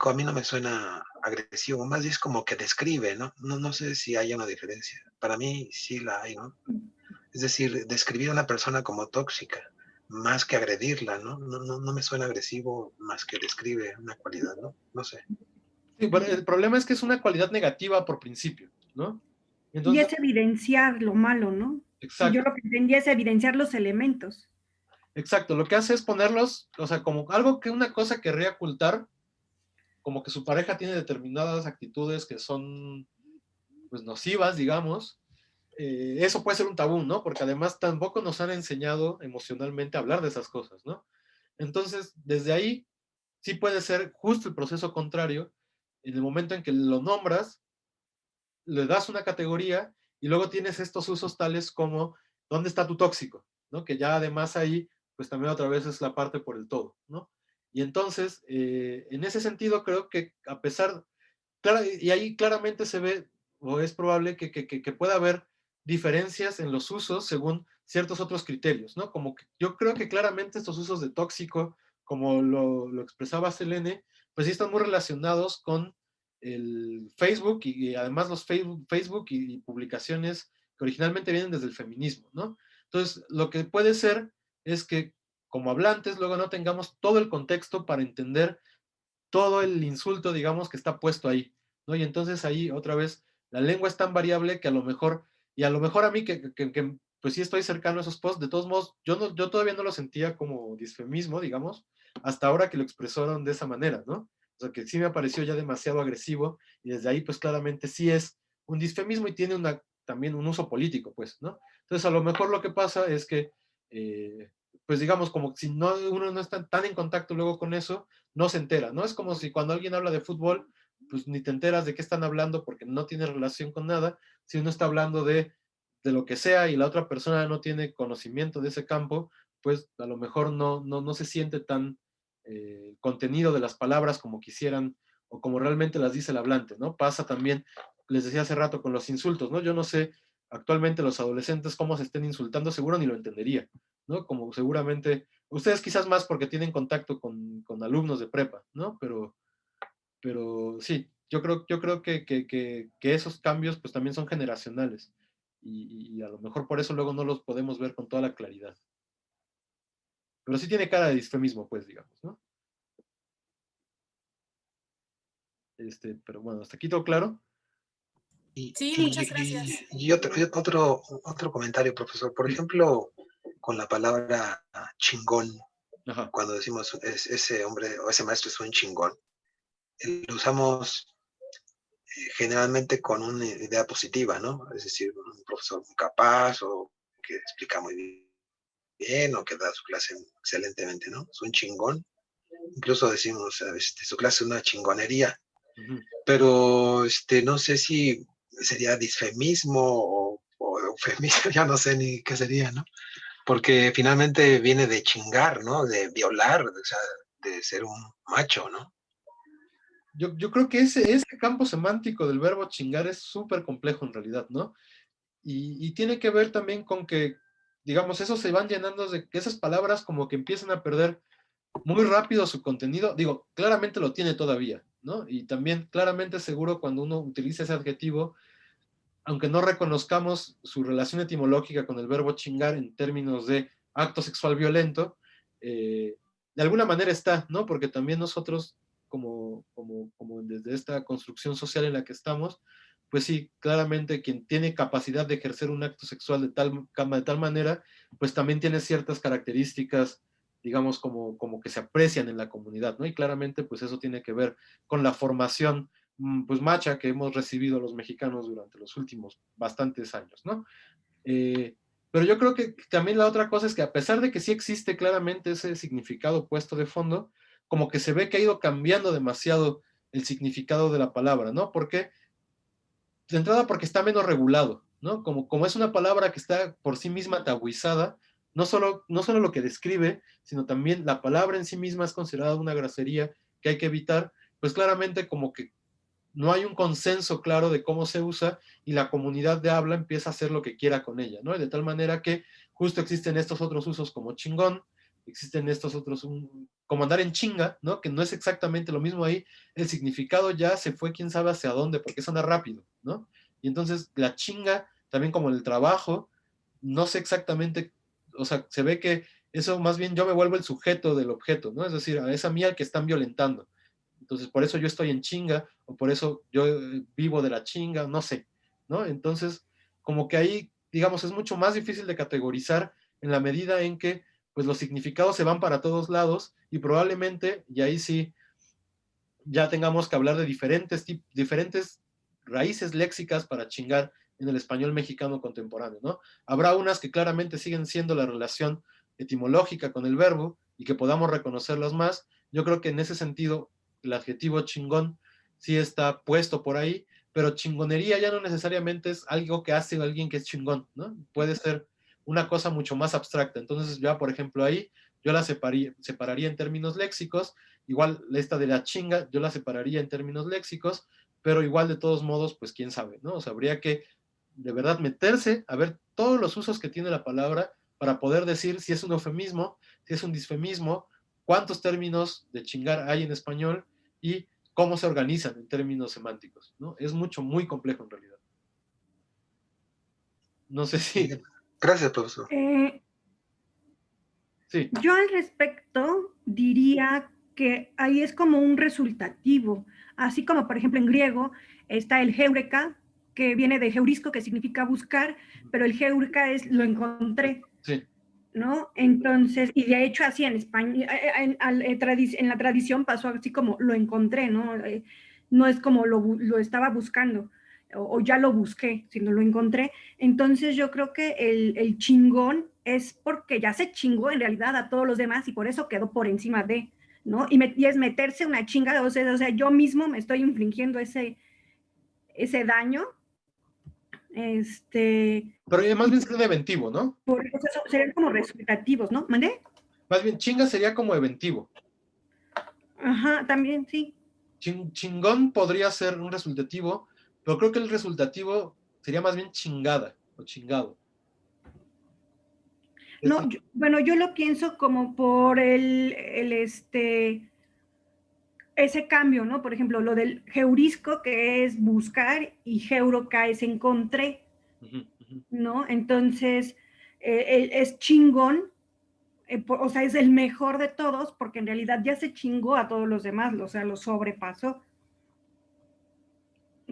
a mí no me suena agresivo, más bien es como que describe, ¿no? No sé si hay una diferencia. Para mí sí la hay, ¿no? Es decir, describir a una persona como tóxica. más que agredirla, ¿no? No me suena agresivo más que describe una cualidad, ¿no? No sé. Sí, bueno, el problema es que es una cualidad negativa por principio, ¿no? Y Entonces, es evidenciar lo malo, ¿no? Si yo exacto, lo que pretendía es evidenciar los elementos. exacto. Lo que hace es ponerlos, o sea, como algo que una cosa querría ocultar, como que su pareja tiene determinadas actitudes que son, pues, nocivas, digamos. Eso puede ser un tabú, ¿no? Porque además tampoco nos han enseñado emocionalmente a hablar de esas cosas, ¿no? Entonces, desde ahí, sí puede ser justo el proceso contrario, en el momento en que lo nombras, le das una categoría y luego tienes estos usos tales como ¿dónde está tu tóxico? ¿No? Que ya además ahí, pues también otra vez es la parte por el todo, ¿no? Y entonces, en ese sentido, creo que a pesar, claro, y ahí claramente se ve, o es probable que pueda haber diferencias en los usos según ciertos otros criterios, ¿no? Como que yo creo que claramente estos usos de tóxico, como lo expresaba Selene, pues sí están muy relacionados con el Facebook y además los Facebook y publicaciones que originalmente vienen desde el feminismo, ¿no? Entonces, lo que puede ser es que como hablantes luego no tengamos todo el contexto para entender todo el insulto, digamos, que está puesto ahí, ¿no? Y entonces ahí otra vez la lengua es tan variable que a lo mejor, y a lo mejor a mí que pues sí estoy cercano a esos posts, de todos modos, yo todavía no lo sentía como disfemismo, digamos, hasta ahora que lo expresaron de esa manera, ¿no? O sea, que sí me pareció ya demasiado agresivo y desde ahí pues claramente sí es un disfemismo y tiene también un uso político, pues, ¿no? Entonces a lo mejor lo que pasa es que, pues digamos, como si no, uno no está tan en contacto luego con eso, no se entera, ¿no? Es como si cuando alguien habla de fútbol, pues ni te enteras de qué están hablando porque no tiene relación con nada, si uno está hablando de lo que sea y la otra persona no tiene conocimiento de ese campo, pues a lo mejor no se siente tan contenido de las palabras como quisieran o como realmente las dice el hablante, ¿no? Pasa también, les decía hace rato, con los insultos, ¿no? Yo no sé actualmente los adolescentes cómo se estén insultando, seguro ni lo entendería, ¿no? Como seguramente, ustedes quizás más porque tienen contacto con alumnos de prepa, ¿no? Pero sí, yo creo que esos cambios pues también son generacionales y a lo mejor por eso luego no los podemos ver con toda la claridad. Pero sí tiene cara de disfemismo, pues, digamos, ¿no? Pero bueno, hasta aquí todo claro. Y, Sí, y- muchas gracias. otro comentario, profesor. Por ejemplo, con la palabra chingón, Ajá. cuando decimos ese hombre o ese maestro es un chingón, lo usamos generalmente con una idea positiva, ¿no? Es decir, un profesor muy capaz o que explica muy bien o que da su clase excelentemente, ¿no? Es un chingón. Incluso decimos, su clase es una chingonería, Uh-huh. pero no sé si sería disfemismo o eufemismo, ya no sé ni qué sería, ¿no? Porque finalmente viene de chingar, ¿no? De violar, o sea, de ser un macho, ¿no? Yo creo que ese campo semántico del verbo chingar es súper complejo en realidad, ¿no? Y tiene que ver también con que, digamos, eso se van llenando de que esas palabras como que empiezan a perder muy rápido su contenido. Digo, claramente lo tiene todavía, ¿no? Y también claramente seguro cuando uno utiliza ese adjetivo, aunque no reconozcamos su relación etimológica con el verbo chingar en términos de acto sexual violento, de alguna manera está, ¿no? Porque también nosotros, como desde esta construcción social en la que estamos, pues sí, claramente quien tiene capacidad de ejercer un acto sexual de tal manera, pues también tiene ciertas características, digamos, como que se aprecian en la comunidad, ¿no? Y claramente, pues eso tiene que ver con la formación pues macha que hemos recibido los mexicanos durante los últimos bastantes años, ¿no? Pero yo creo que también la otra cosa es que a pesar de que sí existe claramente ese significado puesto de fondo, como que se ve que ha ido cambiando demasiado el significado de la palabra, ¿no? Porque, de entrada, porque está menos regulado, ¿no? Como es una palabra que está por sí misma tabuizada, no solo lo que describe, sino también la palabra en sí misma es considerada una grosería que hay que evitar, pues claramente como que no hay un consenso claro de cómo se usa y la comunidad de habla empieza a hacer lo que quiera con ella, ¿no? Y de tal manera que justo existen estos otros usos como chingón, existen estos otros, como andar en chinga, ¿no? Que no es exactamente lo mismo ahí, el significado ya se fue quién sabe hacia dónde, porque es andar rápido, ¿no? Y entonces la chinga, también como el trabajo, no sé exactamente, o sea, se ve que eso más bien yo me vuelvo el sujeto del objeto, ¿no? Es decir, es a mí al que están violentando. Entonces, por eso yo estoy en chinga, o por eso yo vivo de la chinga, no sé, ¿no? Entonces, como que ahí, digamos, es mucho más difícil de categorizar en la medida en que, pues, los significados se van para todos lados y probablemente, y ahí sí, ya tengamos que hablar de diferentes raíces léxicas para chingar en el español mexicano contemporáneo, ¿no? Habrá unas que claramente siguen siendo la relación etimológica con el verbo y que podamos reconocerlas más. Yo creo que en ese sentido el adjetivo chingón sí está puesto por ahí, pero chingonería ya no necesariamente es algo que hace alguien que es chingón, ¿no? Puede ser una cosa mucho más abstracta. Entonces ya, por ejemplo, ahí yo la separaría en términos léxicos. Igual esta de la chinga yo la separaría en términos léxicos, pero igual de todos modos, pues quién sabe, ¿no? O sea, habría que de verdad meterse a ver todos los usos que tiene la palabra para poder decir si es un eufemismo, si es un disfemismo, cuántos términos de chingar hay en español y cómo se organizan en términos semánticos, ¿no? Es muy complejo en realidad. No sé si... Gracias, profesor. Sí. Yo al respecto diría que ahí es como un resultativo, así como por ejemplo en griego está el heureka, que viene de heurisco, que significa buscar, pero el heureka es lo encontré, Sí. ¿no? Entonces, y de hecho así en España, en la tradición pasó así como lo encontré, ¿no? No es como lo estaba buscando o ya lo busqué, sino lo encontré. Entonces yo creo que el chingón es porque ya se chingó en realidad a todos los demás y por eso quedó por encima de, ¿no? Y es meterse una chinga, o sea, yo mismo me estoy infligiendo ese daño. Pero más bien sería un eventivo, ¿no? Por eso serían como resultativos, ¿no? ¿Mandé? Más bien chinga sería como eventivo. Ajá, también, sí. Chingón podría ser un resultativo, pero creo que el resultativo sería más bien chingada o chingado. No, bueno, yo lo pienso como por ese cambio, ¿no? Por ejemplo, lo del heurisco, que es buscar, y heuroca es encontré, ¿no? Entonces, es chingón, o sea, es el mejor de todos, porque en realidad ya se chingó a todos los demás, o sea, los sobrepasó.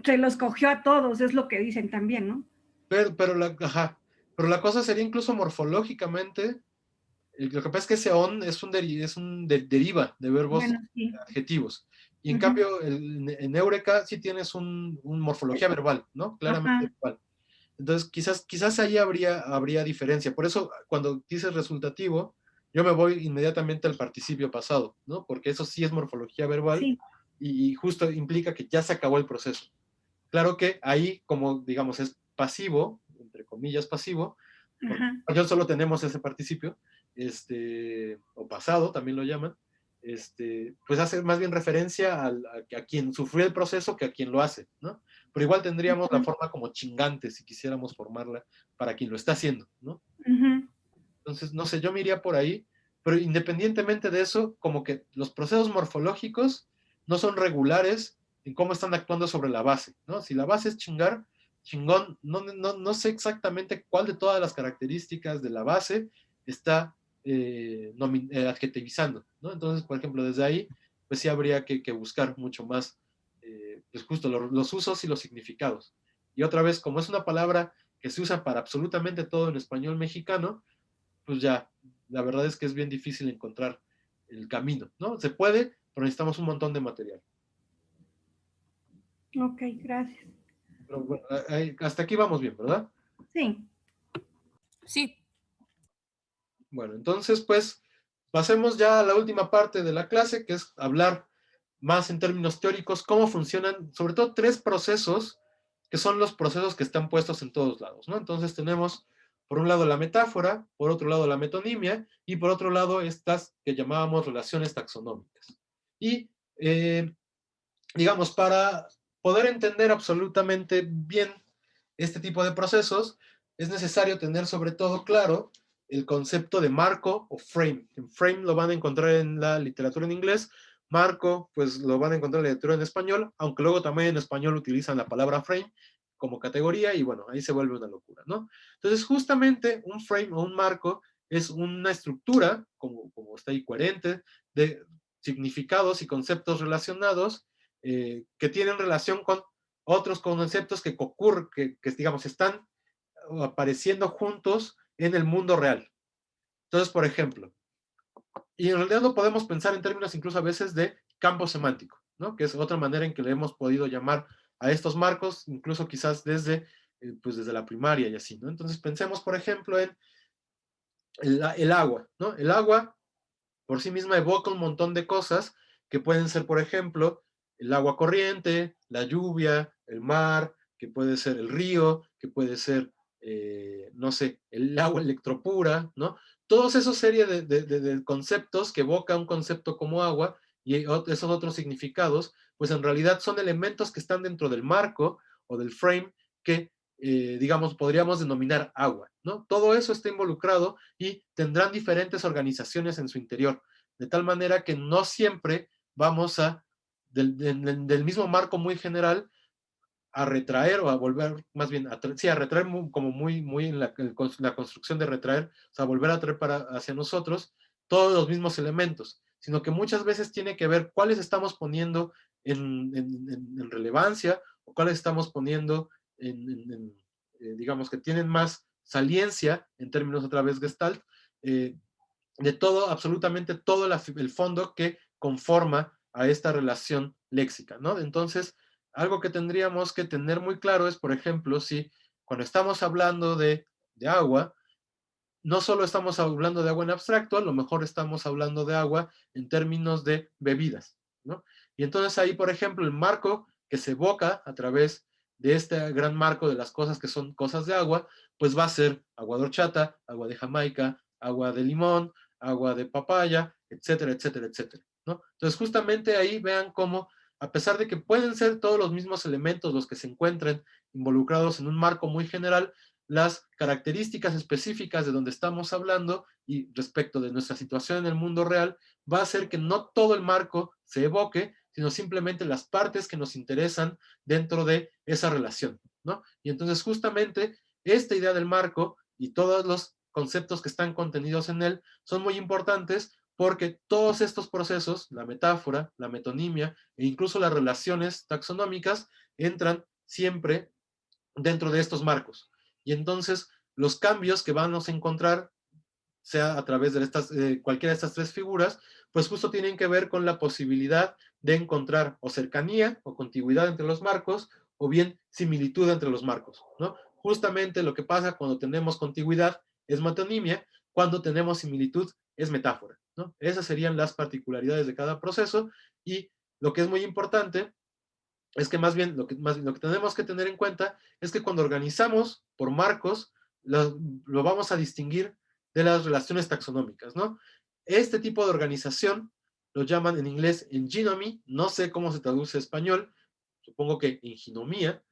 Se los cogió a todos, es lo que dicen también, ¿no? Pero la cosa sería incluso morfológicamente, lo que pasa es que ese on es deriva de verbos Bueno, sí. adjetivos. Y en cambio, en Eureka sí tienes un morfología verbal, ¿no? Claramente verbal. Entonces, quizás ahí habría diferencia. Por eso, cuando dices resultativo, yo me voy inmediatamente al participio pasado, ¿no? Porque eso sí es morfología verbal Sí. y justo implica que ya se acabó el proceso. Claro que ahí, como digamos, es pasivo, entre comillas pasivo, yo solo tenemos ese participio, o pasado, también lo llaman, pues hace más bien referencia a quien sufrió el proceso que a quien lo hace, ¿no? Pero igual tendríamos la forma como chingante si quisiéramos formarla para quien lo está haciendo, ¿no? Entonces, no sé, yo me iría por ahí, pero independientemente de eso, como que los procesos morfológicos no son regulares en cómo están actuando sobre la base, ¿no? Si la base es chingar, chingón, no sé exactamente cuál de todas las características de la base está adjetivizando, ¿no? Entonces, por ejemplo, desde ahí, pues sí habría que buscar mucho más, pues justo los usos y los significados. Y otra vez, como es una palabra que se usa para absolutamente todo en español mexicano, pues ya, la verdad es que es bien difícil encontrar el camino, ¿no? Se puede, pero necesitamos un montón de material. Ok, gracias. Pero bueno, hasta aquí vamos bien, ¿verdad? Sí. Sí. Bueno, entonces, pues, pasemos ya a la última parte de la clase, que es hablar más en términos teóricos, cómo funcionan, sobre todo, tres procesos, que son los procesos que están puestos en todos lados, ¿no? Entonces tenemos, por un lado, la metáfora, por otro lado, la metonimia, y por otro lado, estas que llamábamos relaciones taxonómicas. Y, digamos, para poder entender absolutamente bien este tipo de procesos, es necesario tener sobre todo claro el concepto de marco o frame. En frame lo van a encontrar en la literatura en inglés, marco pues lo van a encontrar en la literatura en español, aunque luego también en español utilizan la palabra frame como categoría y bueno, ahí se vuelve una locura, ¿no? Entonces justamente un frame o un marco es una estructura, como está ahí, coherente, de significados y conceptos relacionados que tienen relación con otros conceptos que ocurren, que digamos, están apareciendo juntos en el mundo real. Entonces, por ejemplo, y en realidad lo podemos pensar en términos incluso a veces de campo semántico, ¿no? Que es otra manera en que le hemos podido llamar a estos marcos, incluso quizás pues desde la primaria y así, ¿no? Entonces pensemos, por ejemplo, en el agua, ¿no? El agua por sí misma evoca un montón de cosas que pueden ser, por ejemplo, el agua corriente, la lluvia, el mar, que puede ser el río, que puede ser, no sé, el agua electropura, ¿no? Todos esos serie de conceptos que evoca un concepto como agua y esos otros significados, pues en realidad son elementos que están dentro del marco o del frame que, digamos, podríamos denominar agua, ¿no? Todo eso está involucrado y tendrán diferentes organizaciones en su interior, de tal manera que no siempre vamos del mismo marco muy general, a retraer o a volver, más bien, sí, a retraer como muy en la construcción de retraer, o sea, volver a traer hacia nosotros todos los mismos elementos, sino que muchas veces tiene que ver cuáles estamos poniendo en relevancia o cuáles estamos poniendo digamos, que tienen más saliencia en términos otra vez gestalt, de todo, absolutamente todo el fondo que conforma a esta relación léxica, ¿no? Entonces, algo que tendríamos que tener muy claro es, por ejemplo, si cuando estamos hablando de agua, no solo estamos hablando de agua en abstracto, a lo mejor estamos hablando de agua en términos de bebidas, ¿no? Y entonces ahí, por ejemplo, el marco que se evoca a través de este gran marco de las cosas que son cosas de agua, pues va a ser agua de horchata, agua de Jamaica, agua de limón, agua de papaya, etcétera, etcétera, etcétera, ¿no? Entonces justamente ahí vean cómo, a pesar de que pueden ser todos los mismos elementos los que se encuentren involucrados en un marco muy general, las características específicas de donde estamos hablando y respecto de nuestra situación en el mundo real, va a hacer que no todo el marco se evoque, sino simplemente las partes que nos interesan dentro de esa relación, ¿no? Y entonces justamente esta idea del marco y todos los conceptos que están contenidos en él son muy importantes porque todos estos procesos, la metáfora, la metonimia e incluso las relaciones taxonómicas entran siempre dentro de estos marcos. Y entonces los cambios que vamos a encontrar, sea a través de cualquiera de estas tres figuras, pues justo tienen que ver con la posibilidad de encontrar o cercanía o contigüidad entre los marcos o bien similitud entre los marcos, ¿no? Justamente lo que pasa cuando tenemos contigüidad es metonimia, cuando tenemos similitud es metáfora, ¿no? Esas serían las particularidades de cada proceso y lo que es muy importante es que más bien lo que tenemos que tener en cuenta es que cuando organizamos por marcos, lo vamos a distinguir de las relaciones taxonómicas, ¿no? Este tipo de organización lo llaman en inglés enginomy, no sé cómo se traduce a español, supongo que enginomía,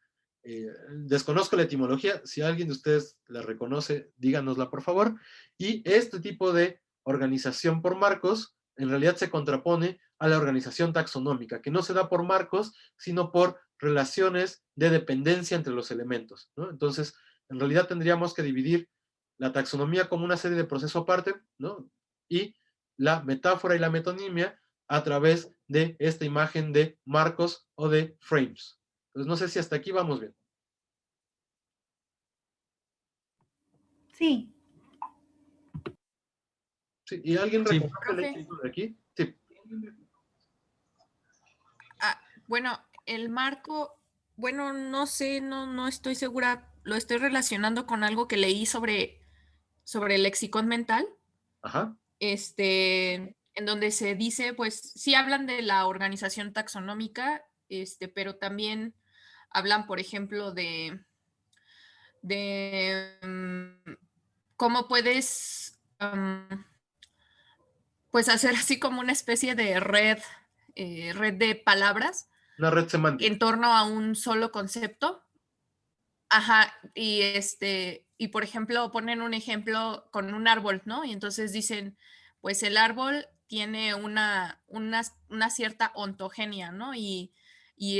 desconozco la etimología, si alguien de ustedes la reconoce, díganosla por favor, y este tipo de organización por marcos en realidad se contrapone a la organización taxonómica, que no se da por marcos, sino por relaciones de dependencia entre los elementos, ¿no? Entonces, en realidad tendríamos que dividir la taxonomía como una serie de procesos aparte, ¿no? Y la metáfora y la metonimia a través de esta imagen de marcos o de frames. Entonces, no sé si hasta aquí vamos bien. Sí. Sí, ¿y alguien Sí. reconoce el hecho de aquí? Sí. Bueno, el marco, bueno, no sé, no estoy segura, lo estoy relacionando con algo que leí sobre el lexicón mental, Ajá. en donde se dice, pues sí hablan de la organización taxonómica, pero también hablan, por ejemplo, de cómo puedes, pues hacer así como una especie de red de palabras Una red semántica. en torno a un solo concepto. Ajá, y por ejemplo, ponen un ejemplo con un árbol, ¿no? Y entonces dicen, pues el árbol tiene una cierta ontogenia, ¿no? Y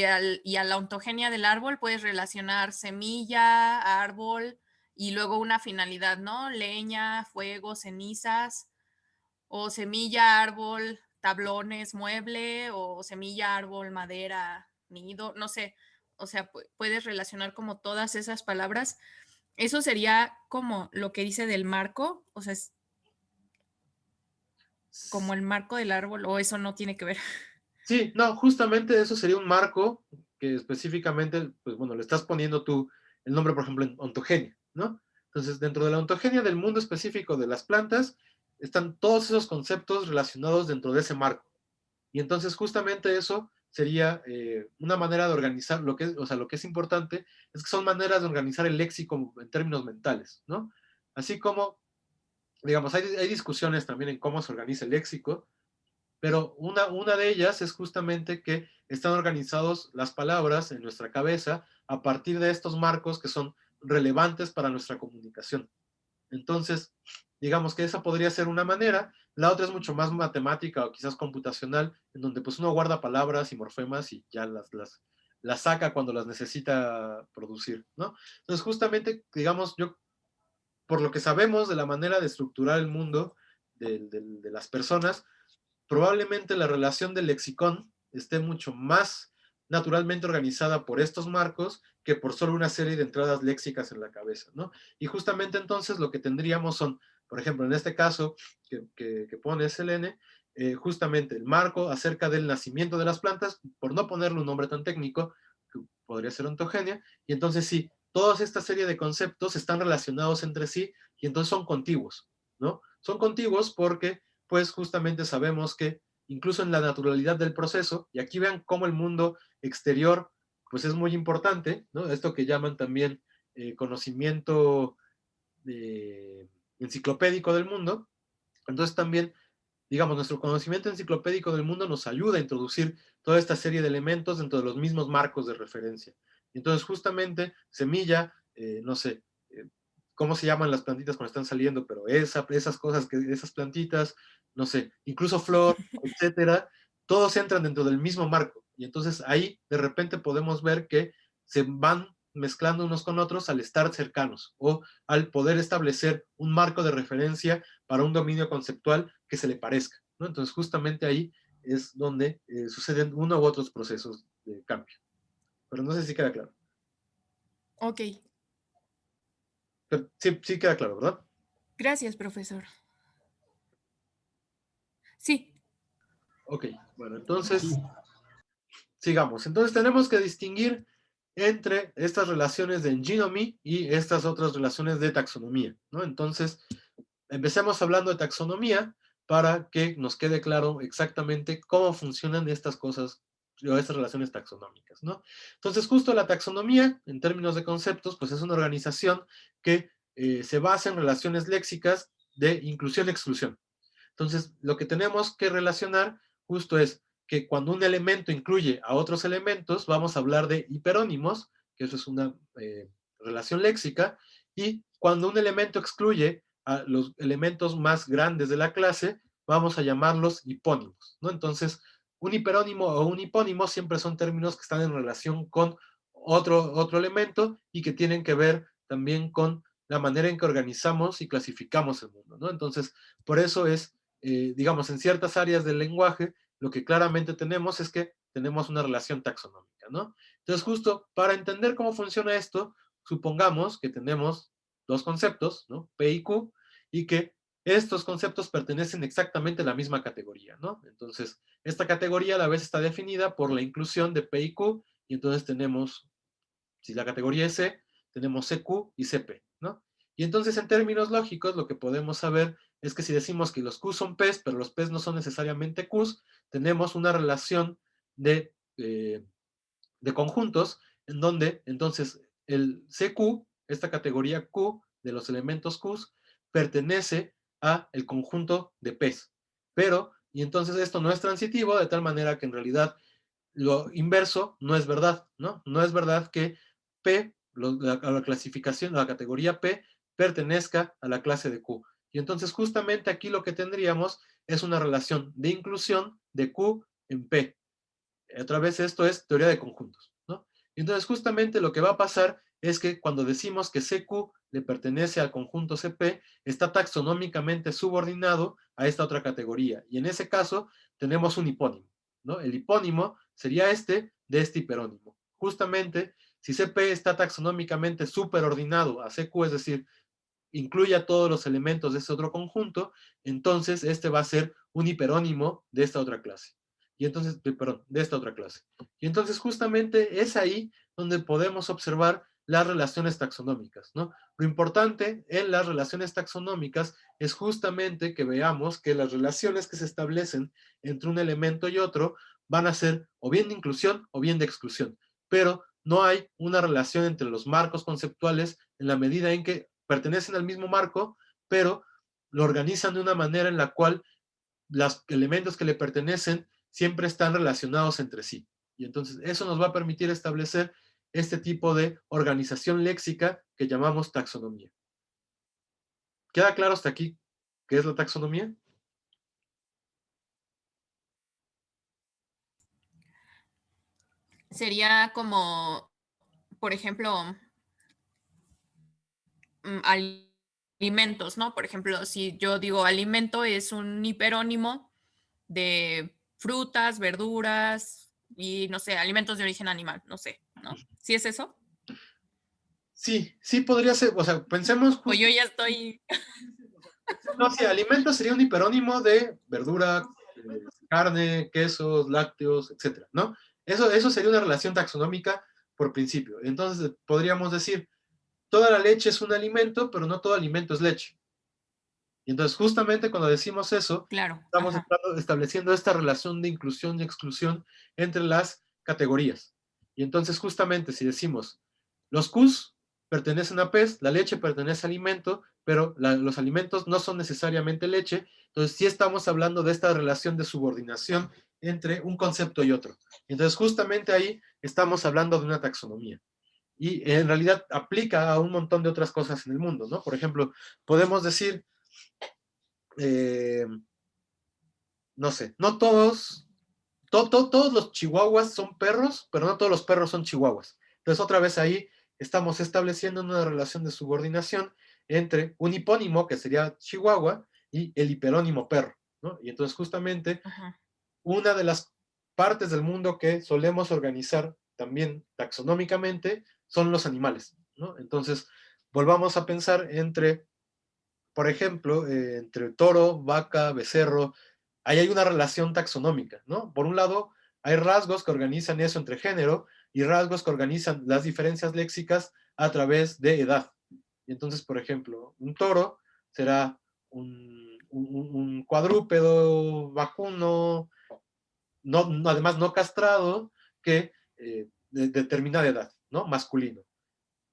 a la ontogenia del árbol puedes relacionar semilla, árbol, y luego una finalidad, ¿no? Leña, fuego, cenizas, o semilla, árbol, tablones, mueble, o semilla, árbol, madera, nido, no sé. O sea, puedes relacionar como todas esas palabras. Eso sería como lo que dice del marco, o sea, es como el marco del árbol, o eso no tiene que ver. Sí, no, justamente eso sería un marco que específicamente, pues bueno, le estás poniendo tú el nombre, por ejemplo, en ontogenia, ¿no? Entonces, dentro de la ontogenia del mundo específico de las plantas, están todos esos conceptos relacionados dentro de ese marco. Y entonces, justamente eso sería una manera de organizar lo que es, o sea, lo que es importante es que son maneras de organizar el léxico en términos mentales, ¿no? Así como, digamos, hay discusiones también en cómo se organiza el léxico, pero una de ellas es justamente que están organizados las palabras en nuestra cabeza a partir de estos marcos que son relevantes para nuestra comunicación. Entonces, digamos que esa podría ser una manera. La otra es mucho más matemática o quizás computacional, en donde pues uno guarda palabras y morfemas y ya las saca cuando las necesita producir, ¿no? Entonces, justamente, digamos, yo, por lo que sabemos de la manera de estructurar el mundo de las personas, probablemente la relación del lexicón esté mucho más naturalmente organizada por estos marcos que por solo una serie de entradas léxicas en la cabeza, ¿no? Y justamente entonces lo que tendríamos son, por ejemplo, en este caso que pone Selene, justamente el marco acerca del nacimiento de las plantas, por no ponerle un nombre tan técnico, que podría ser ontogenia, y entonces sí, toda esta serie de conceptos están relacionados entre sí y entonces son contiguos, ¿no? Son contiguos porque pues justamente sabemos que incluso en la naturalidad del proceso, y aquí vean cómo el mundo exterior pues es muy importante, ¿no? Esto que llaman también conocimiento enciclopédico del mundo. Entonces también, digamos, nuestro conocimiento enciclopédico del mundo nos ayuda a introducir toda esta serie de elementos dentro de los mismos marcos de referencia. Entonces justamente semilla, no sé, cómo se llaman las plantitas cuando están saliendo, pero esas cosas, esas plantitas, no sé, incluso flor, etcétera, todos entran dentro del mismo marco. Y entonces ahí de repente podemos ver que se van mezclando unos con otros al estar cercanos o al poder establecer un marco de referencia para un dominio conceptual que se le parezca, ¿no? Entonces justamente ahí es donde suceden uno u otros procesos de cambio. Pero no sé si queda claro. Ok, Pero sí, sí queda claro, ¿verdad? gracias, profesor. Sí, Ok, bueno, entonces sigamos. Entonces tenemos que distinguir entre estas relaciones de enginomy y estas otras relaciones de taxonomía, ¿no? Entonces, empecemos hablando de taxonomía para que nos quede claro exactamente cómo funcionan estas cosas o estas relaciones taxonómicas, ¿no? Entonces, justo la taxonomía, en términos de conceptos, pues es una organización que se basa en relaciones léxicas de inclusión-exclusión. Entonces, lo que tenemos que relacionar justo es que cuando un elemento incluye a otros elementos, vamos a hablar de hiperónimos, que eso es una relación léxica, y cuando un elemento excluye a los elementos más grandes de la clase, vamos a llamarlos hipónimos, ¿no? Entonces, un hiperónimo o un hipónimo siempre son términos que están en relación con otro elemento y que tienen que ver también con la manera en que organizamos y clasificamos el mundo, ¿no? Entonces, por eso es digamos, en ciertas áreas del lenguaje, lo que claramente tenemos es que tenemos una relación taxonómica, ¿no? Entonces, justo para entender cómo funciona esto, supongamos que tenemos dos conceptos, ¿no? P y Q, y que estos conceptos pertenecen exactamente a la misma categoría, ¿no? Entonces, esta categoría a la vez está definida por la inclusión de P y Q, y entonces tenemos, si la categoría es C, tenemos CQ y CP, ¿no? Y entonces en términos lógicos lo que podemos saber es que si decimos que los Q son P's, pero los P's no son necesariamente Q's, tenemos una relación de conjuntos en donde entonces el CQ, esta categoría Q de los elementos Q's, pertenece a el conjunto de P's. Pero, y entonces esto no es transitivo, de tal manera que en realidad lo inverso no es verdad, ¿no? No es verdad que P, la clasificación, la categoría P, pertenezca a la clase de Q. Y entonces justamente aquí lo que tendríamos es una relación de inclusión de Q en P. Otra vez esto es teoría de conjuntos, ¿no? Y entonces justamente lo que va a pasar es que cuando decimos que CQ le pertenece al conjunto CP, está taxonómicamente subordinado a esta otra categoría. Y en ese caso tenemos un hipónimo, ¿no? El hipónimo sería este de este hiperónimo. Justamente, si CP está taxonómicamente superordinado a CQ, es decir, incluye a todos los elementos de este otro conjunto, entonces este va a ser un hiperónimo de esta otra clase. Y entonces, perdón, de esta otra clase. Y entonces justamente es ahí donde podemos observar las relaciones taxonómicas, ¿no? Lo importante en las relaciones taxonómicas es justamente que veamos que las relaciones que se establecen entre un elemento y otro van a ser o bien de inclusión o bien de exclusión, pero no hay una relación entre los marcos conceptuales en la medida en que pertenecen al mismo marco, pero lo organizan de una manera en la cual los elementos que le pertenecen siempre están relacionados entre sí. Y entonces eso nos va a permitir establecer este tipo de organización léxica que llamamos taxonomía. ¿Queda claro hasta aquí qué es la taxonomía? Sería como, por ejemplo, alimentos, ¿no? Por ejemplo, si yo digo alimento es un hiperónimo de frutas, verduras y, no sé, alimentos de origen animal, no sé, ¿no? ¿Sí es eso? Sí, sí podría ser, o sea, pensemos O yo ya estoy... no, sí, alimento sería un hiperónimo de verdura, carne, quesos, lácteos, etcétera, ¿no? Eso sería una relación taxonómica por principio. Entonces podríamos decir, toda la leche es un alimento, pero no todo alimento es leche. Y entonces justamente cuando decimos eso, Claro, estamos ajá. estableciendo esta relación de inclusión y exclusión entre las categorías. Y entonces justamente si decimos, los Qs pertenecen a pez, la leche pertenece a alimento, pero los alimentos no son necesariamente leche, entonces sí estamos hablando de esta relación de subordinación entre un concepto y otro. Entonces justamente ahí estamos hablando de una taxonomía. Y en realidad aplica a un montón de otras cosas en el mundo, ¿no? Por ejemplo, podemos decir, eh, no sé, no todos, todos los chihuahuas son perros, pero no todos los perros son chihuahuas. Entonces, otra vez ahí estamos estableciendo una relación de subordinación entre un hipónimo, que sería chihuahua, y el hiperónimo perro, ¿no? Y entonces, justamente, Ajá. una de las partes del mundo que solemos organizar también taxonómicamente son los animales, ¿no? Entonces, volvamos a pensar entre, por ejemplo, entre toro, vaca, becerro, ahí hay una relación taxonómica, ¿no? Por un lado, hay rasgos que organizan eso entre género y rasgos que organizan las diferencias léxicas a través de edad. Y entonces, por ejemplo, un toro será un cuadrúpedo vacuno, además no castrado, que de determinada edad, ¿no? Masculino.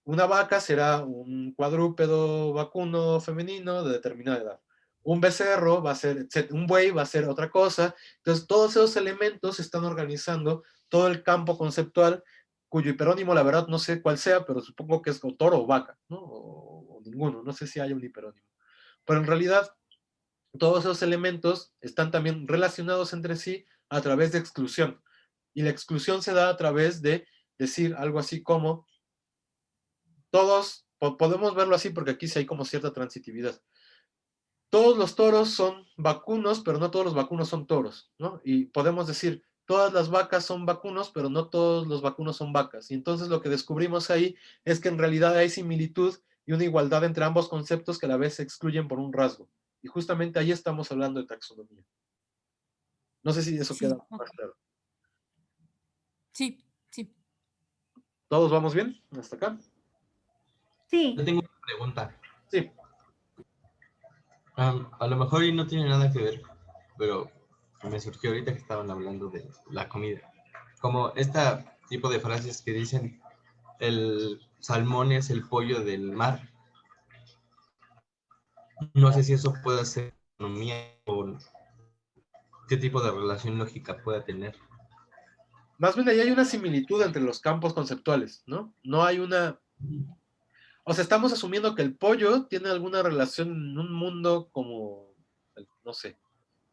Una vaca será un cuadrúpedo vacuno femenino de determinada edad. Un becerro va a ser, un buey va a ser otra cosa. Entonces, todos esos elementos están organizando todo el campo conceptual, cuyo hiperónimo, la verdad, no sé cuál sea, pero supongo que es o toro o vaca, ¿no? O ninguno, no sé si hay un hiperónimo. Pero en realidad, todos esos elementos están también relacionados entre sí a través de exclusión. Y la exclusión se da a través de decir algo así como todos, podemos verlo así porque aquí sí hay como cierta transitividad. Todos los toros son vacunos, pero no todos los vacunos son toros, ¿no? Y podemos decir, todas las vacas son vacunos, pero no todos los vacunos son vacas. Y entonces lo que descubrimos ahí es que en realidad hay similitud y una igualdad entre ambos conceptos que a la vez se excluyen por un rasgo. Y justamente ahí estamos hablando de taxonomía. No sé si eso queda Sí, ok. más claro. Sí, sí. ¿Todos vamos bien? ¿Hasta acá? Yo Sí, tengo una pregunta. Sí. A lo mejor y no tiene nada que ver, pero me surgió ahorita que estaban hablando de la comida. Como este tipo de frases que dicen, el salmón es el pollo del mar. No sé si eso puede ser economía o qué tipo de relación lógica pueda tener. Más bien ahí hay una similitud entre los campos conceptuales, ¿no? No hay una. O sea, estamos asumiendo que el pollo tiene alguna relación en un mundo como, no sé.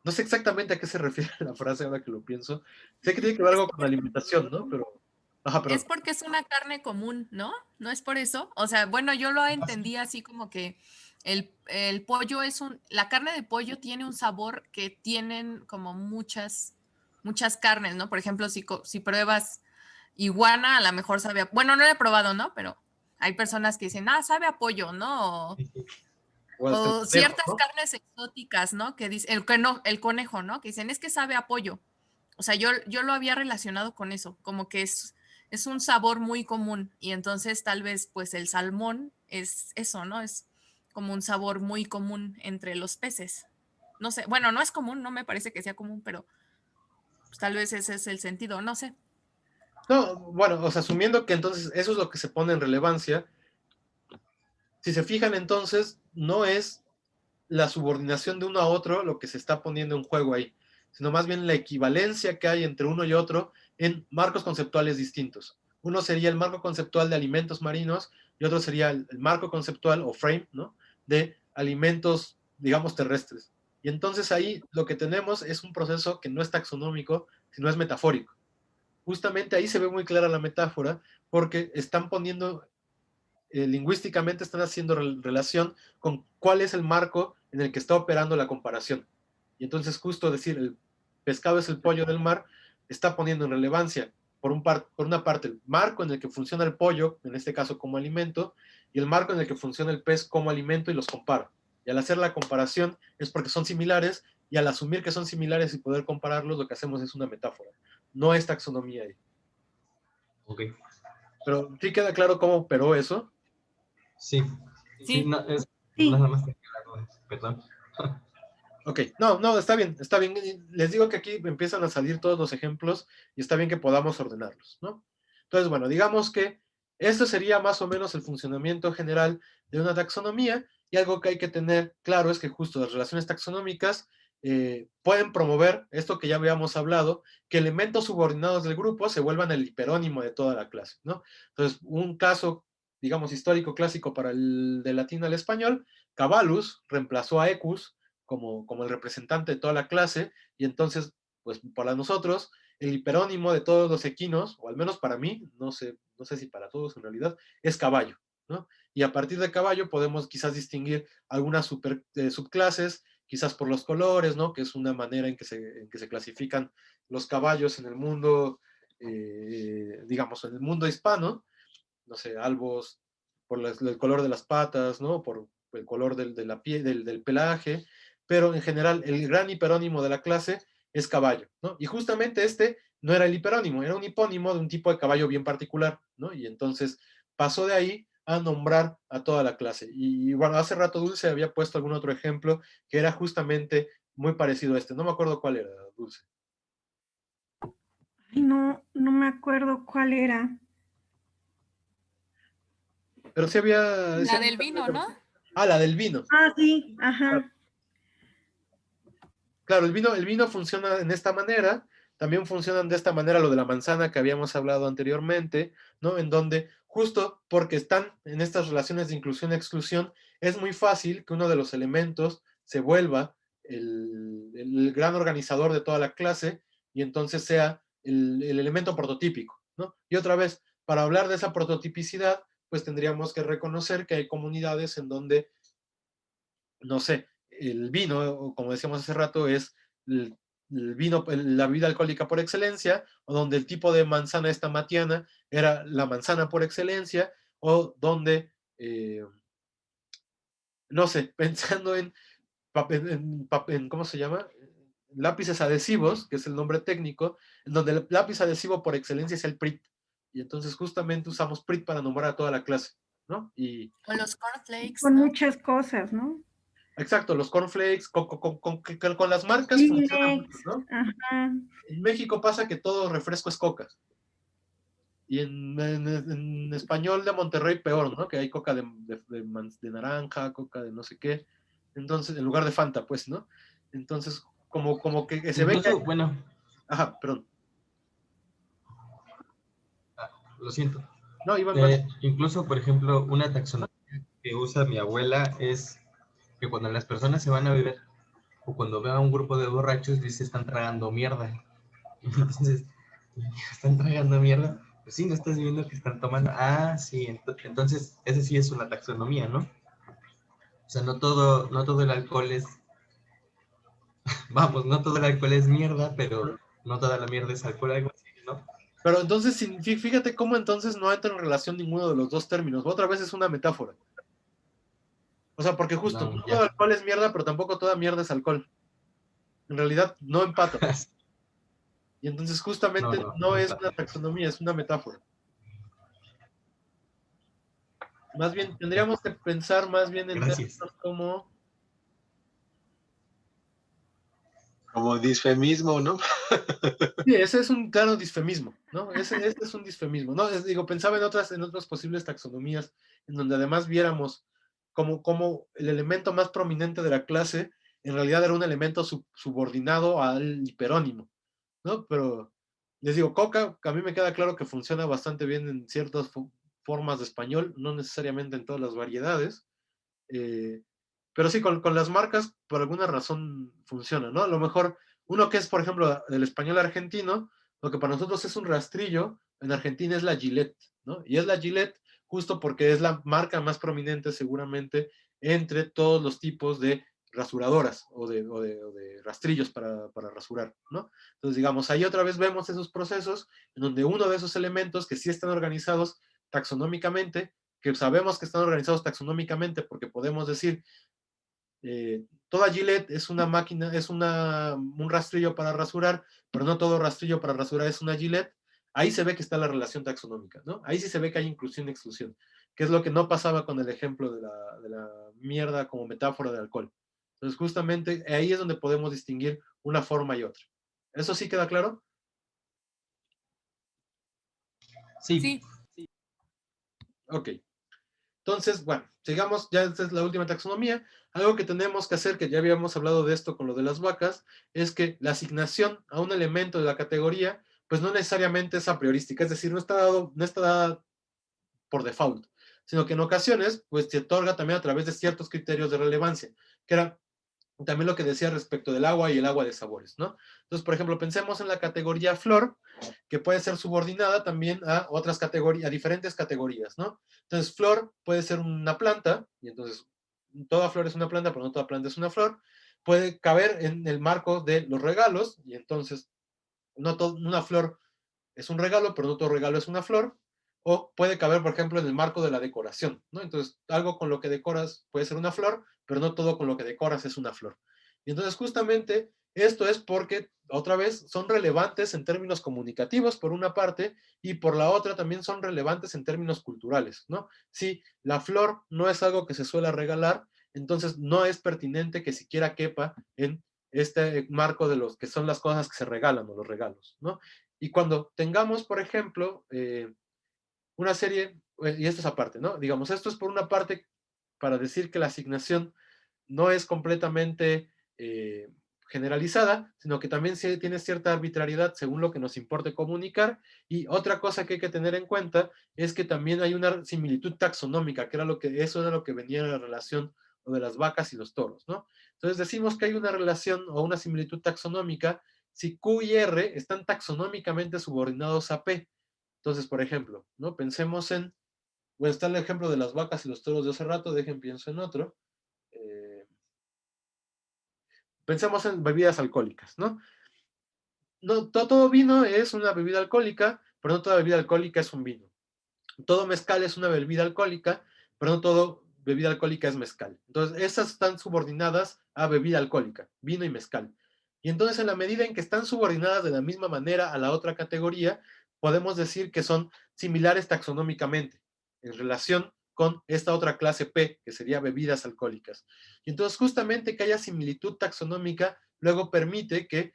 No sé exactamente a qué se refiere la frase ahora que lo pienso. Sé que tiene que ver algo con alimentación, ¿no? Pero Ajá, Es perdón. porque es una carne común, ¿no? ¿No es por eso? O sea, bueno, yo lo entendí así como que el pollo la carne de pollo tiene un sabor que tienen como muchas carnes, ¿no? Por ejemplo, si pruebas iguana, a lo mejor sabe bueno, no lo he probado, ¿no? Pero hay personas que dicen, sabe a pollo, ¿no? O hasta el O conejo, ciertas ¿no? carnes exóticas, ¿no? Que dicen, el conejo, ¿no? Que dicen, es que sabe a pollo. O sea, yo lo había relacionado con eso, como que es un sabor muy común y entonces tal vez pues el salmón es eso, ¿no? Es como un sabor muy común entre los peces. No sé, bueno, no es común, no me parece que sea común, pero pues, tal vez ese es el sentido, no sé. No, bueno, o sea, asumiendo que entonces eso es lo que se pone en relevancia, si se fijan entonces, no es la subordinación de uno a otro lo que se está poniendo en juego ahí, sino más bien la equivalencia que hay entre uno y otro en marcos conceptuales distintos. Uno sería el marco conceptual de alimentos marinos y otro sería el marco conceptual o frame, ¿no? De alimentos, digamos, terrestres. Y entonces ahí lo que tenemos es un proceso que no es taxonómico, sino es metafórico. Justamente ahí se ve muy clara la metáfora porque están poniendo lingüísticamente están haciendo relación con cuál es el marco en el que está operando la comparación. Y entonces justo decir el pescado es el pollo del mar está poniendo en relevancia por una parte el marco en el que funciona el pollo, en este caso como alimento, y el marco en el que funciona el pez como alimento y los comparo. Y al hacer la comparación es porque son similares y al asumir que son similares y poder compararlos lo que hacemos es una metáfora. No es taxonomía ahí. Ok. Pero sí queda claro cómo operó eso. Sí, sí, Sí, no, Sí, nada más tenía la duda, perdón. Ok, no, está bien, está bien. Les digo que aquí empiezan a salir todos los ejemplos y está bien que podamos ordenarlos, ¿no? Entonces, bueno, digamos que esto sería más o menos el funcionamiento general de una taxonomía y algo que hay que tener claro es que justo las relaciones taxonómicas pueden promover esto que ya habíamos hablado, que elementos subordinados del grupo se vuelvan el hiperónimo de toda la clase, ¿no? Entonces, un caso, digamos, histórico clásico para el de latín al español, Cabalus reemplazó a Ecus como el representante de toda la clase, y entonces, pues para nosotros, el hiperónimo de todos los equinos, o al menos para mí, no sé si para todos en realidad, es caballo, ¿no? Y a partir de caballo podemos quizás distinguir algunas subclases, quizás por los colores, ¿no? Que es una manera en que se clasifican los caballos en el mundo, digamos, en el mundo hispano, no sé, albos por el color de las patas, ¿no? Por el color de la piel, del pelaje, pero en general el gran hiperónimo de la clase es caballo, ¿no? Y justamente este no era el hiperónimo, era un hipónimo de un tipo de caballo bien particular, ¿no? Y entonces pasó de ahí a nombrar a toda la clase. Y bueno, hace rato Dulce había puesto algún otro ejemplo que era justamente muy parecido a este. No me acuerdo cuál era, Dulce. ay, no me acuerdo cuál era. Pero sí había... la del vino, ¿no? Ah, la del vino. Ah, sí, ajá. Claro, el vino funciona en esta manera, también funcionan de esta manera lo de la manzana que habíamos hablado anteriormente, ¿no? En donde justo porque están en estas relaciones de inclusión-exclusión, es muy fácil que uno de los elementos se vuelva el gran organizador de toda la clase y entonces sea el elemento prototípico, ¿no? Y otra vez, para hablar de esa prototipicidad, pues tendríamos que reconocer que hay comunidades en donde no sé, el vino, como decíamos hace rato, es el vino, la bebida alcohólica por excelencia, o donde el tipo de manzana esta matiana era la manzana por excelencia, o donde, no sé, pensando ¿cómo se llama? Lápices adhesivos, que es el nombre técnico, en donde el lápiz adhesivo por excelencia es el PRIT. Y entonces justamente usamos PRIT para nombrar a toda la clase, ¿no? Y O los cornflakes, Con ¿no? muchas cosas, ¿no? exacto, los cornflakes, con las marcas funciona mucho, Kleenex, ¿no? ajá. En México pasa que todo refresco es coca. Y en español de Monterrey peor, ¿no? Que hay coca de naranja, coca de no sé qué. Entonces, en lugar de Fanta, pues, ¿no? Entonces, como que se ve que... Incluso, bueno, Ajá, perdón. lo siento. No, Iván, vas. Incluso, por ejemplo, una taxonomía que usa mi abuela es que cuando las personas se van a beber o cuando ve a un grupo de borrachos dice están tragando mierda. Entonces, están tragando mierda, Pues sí, no estás viendo que están tomando. Ah, sí, entonces ese sí es una taxonomía, ¿no? O sea, no todo el alcohol es, vamos, no todo el alcohol es mierda, pero no toda la mierda es alcohol, algo así, ¿no? Pero entonces, fíjate cómo entonces no entra en relación ninguno de los dos términos. Otra vez es una metáfora. O sea, porque justo, No, no todo ya. alcohol es mierda, pero tampoco toda mierda es alcohol. En realidad no empatan. Y entonces No, justamente no, no no es está. una taxonomía, es una metáfora. Más bien, tendríamos que pensar más bien en Gracias. términos como... Como disfemismo, ¿no? Sí, ese es un claro disfemismo, ¿no? Ese es un disfemismo, ¿no? Digo, pensaba en otras posibles taxonomías, en donde además viéramos como el elemento más prominente de la clase en realidad era un elemento subordinado al hiperónimo, ¿no? Pero les digo, coca, a mí me queda claro que funciona bastante bien en ciertas formas de español, no necesariamente en todas las variedades, eh, pero sí, con las marcas, por alguna razón funciona, ¿no? A lo mejor uno que es, por ejemplo, del español argentino, lo que para nosotros es un rastrillo, en Argentina es la Gillette, ¿no? Y es la Gillette justo porque es la marca más prominente seguramente entre todos los tipos de rasuradoras o de rastrillos para rasurar, ¿no? Entonces, digamos, ahí otra vez vemos esos procesos en donde uno de esos elementos que sí están organizados taxonómicamente, que sabemos que están organizados taxonómicamente porque podemos decir, toda Gillette es una máquina, es un rastrillo para rasurar, pero no todo rastrillo para rasurar es una Gillette. Ahí se ve que está la relación taxonómica, ¿no? Ahí sí se ve que hay inclusión y exclusión, que es lo que no pasaba con el ejemplo de la mierda como metáfora de alcohol. Entonces, justamente ahí es donde podemos distinguir una forma y otra. ¿Eso sí queda claro? Sí, Sí, Ok. Entonces, bueno, sigamos, ya esta es la última taxonomía. Algo que tenemos que hacer, que ya habíamos hablado de esto con lo de las vacas, es que la asignación a un elemento de la categoría, pues no necesariamente es a priorística, es decir, no está dada por default, sino que en ocasiones, pues se otorga también a través de ciertos criterios de relevancia, que era también lo que decía respecto del agua y el agua de sabores, ¿no? Entonces, por ejemplo, pensemos en la categoría flor, que puede ser subordinada también a otras categorías, a diferentes categorías, ¿no? Entonces, flor puede ser una planta, y entonces toda flor es una planta, pero no toda planta es una flor. Puede caber en el marco de los regalos, y entonces una flor es un regalo, pero no todo regalo es una flor. O puede caber, por ejemplo, en el marco de la decoración, ¿no? Entonces, algo con lo que decoras puede ser una flor, pero no todo con lo que decoras es una flor. Y entonces, justamente, esto es porque, otra vez, son relevantes en términos comunicativos, por una parte, y por la otra también son relevantes en términos culturales, ¿no? Si la flor no es algo que se suele regalar, entonces no es pertinente que siquiera quepa en este marco de los que son las cosas que se regalan o los regalos, ¿no? Y cuando tengamos, por ejemplo, una serie, y esto es aparte, ¿no? Digamos, esto es por una parte para decir que la asignación no es completamente generalizada, sino que también tiene cierta arbitrariedad según lo que nos importe comunicar. Y otra cosa que hay que tener en cuenta es que también hay una similitud taxonómica, que era eso era lo que venía en la relación de las vacas y los toros, ¿no? Entonces decimos que hay una relación o una similitud taxonómica si Q y R están taxonómicamente subordinados a P. Entonces, por ejemplo, ¿no? Pensemos en, bueno, está el ejemplo de las vacas y los toros de hace rato, pienso en otro. Pensemos en bebidas alcohólicas, ¿no? No, todo vino es una bebida alcohólica, pero no toda bebida alcohólica es un vino. Todo mezcal es una bebida alcohólica, pero no todo bebida alcohólica es mezcal. Entonces, esas están subordinadas a bebida alcohólica, vino y mezcal. Y entonces, en la medida en que están subordinadas de la misma manera a la otra categoría, podemos decir que son similares taxonómicamente en relación con esta otra clase P, que sería bebidas alcohólicas. Y entonces, justamente que haya similitud taxonómica, luego permite que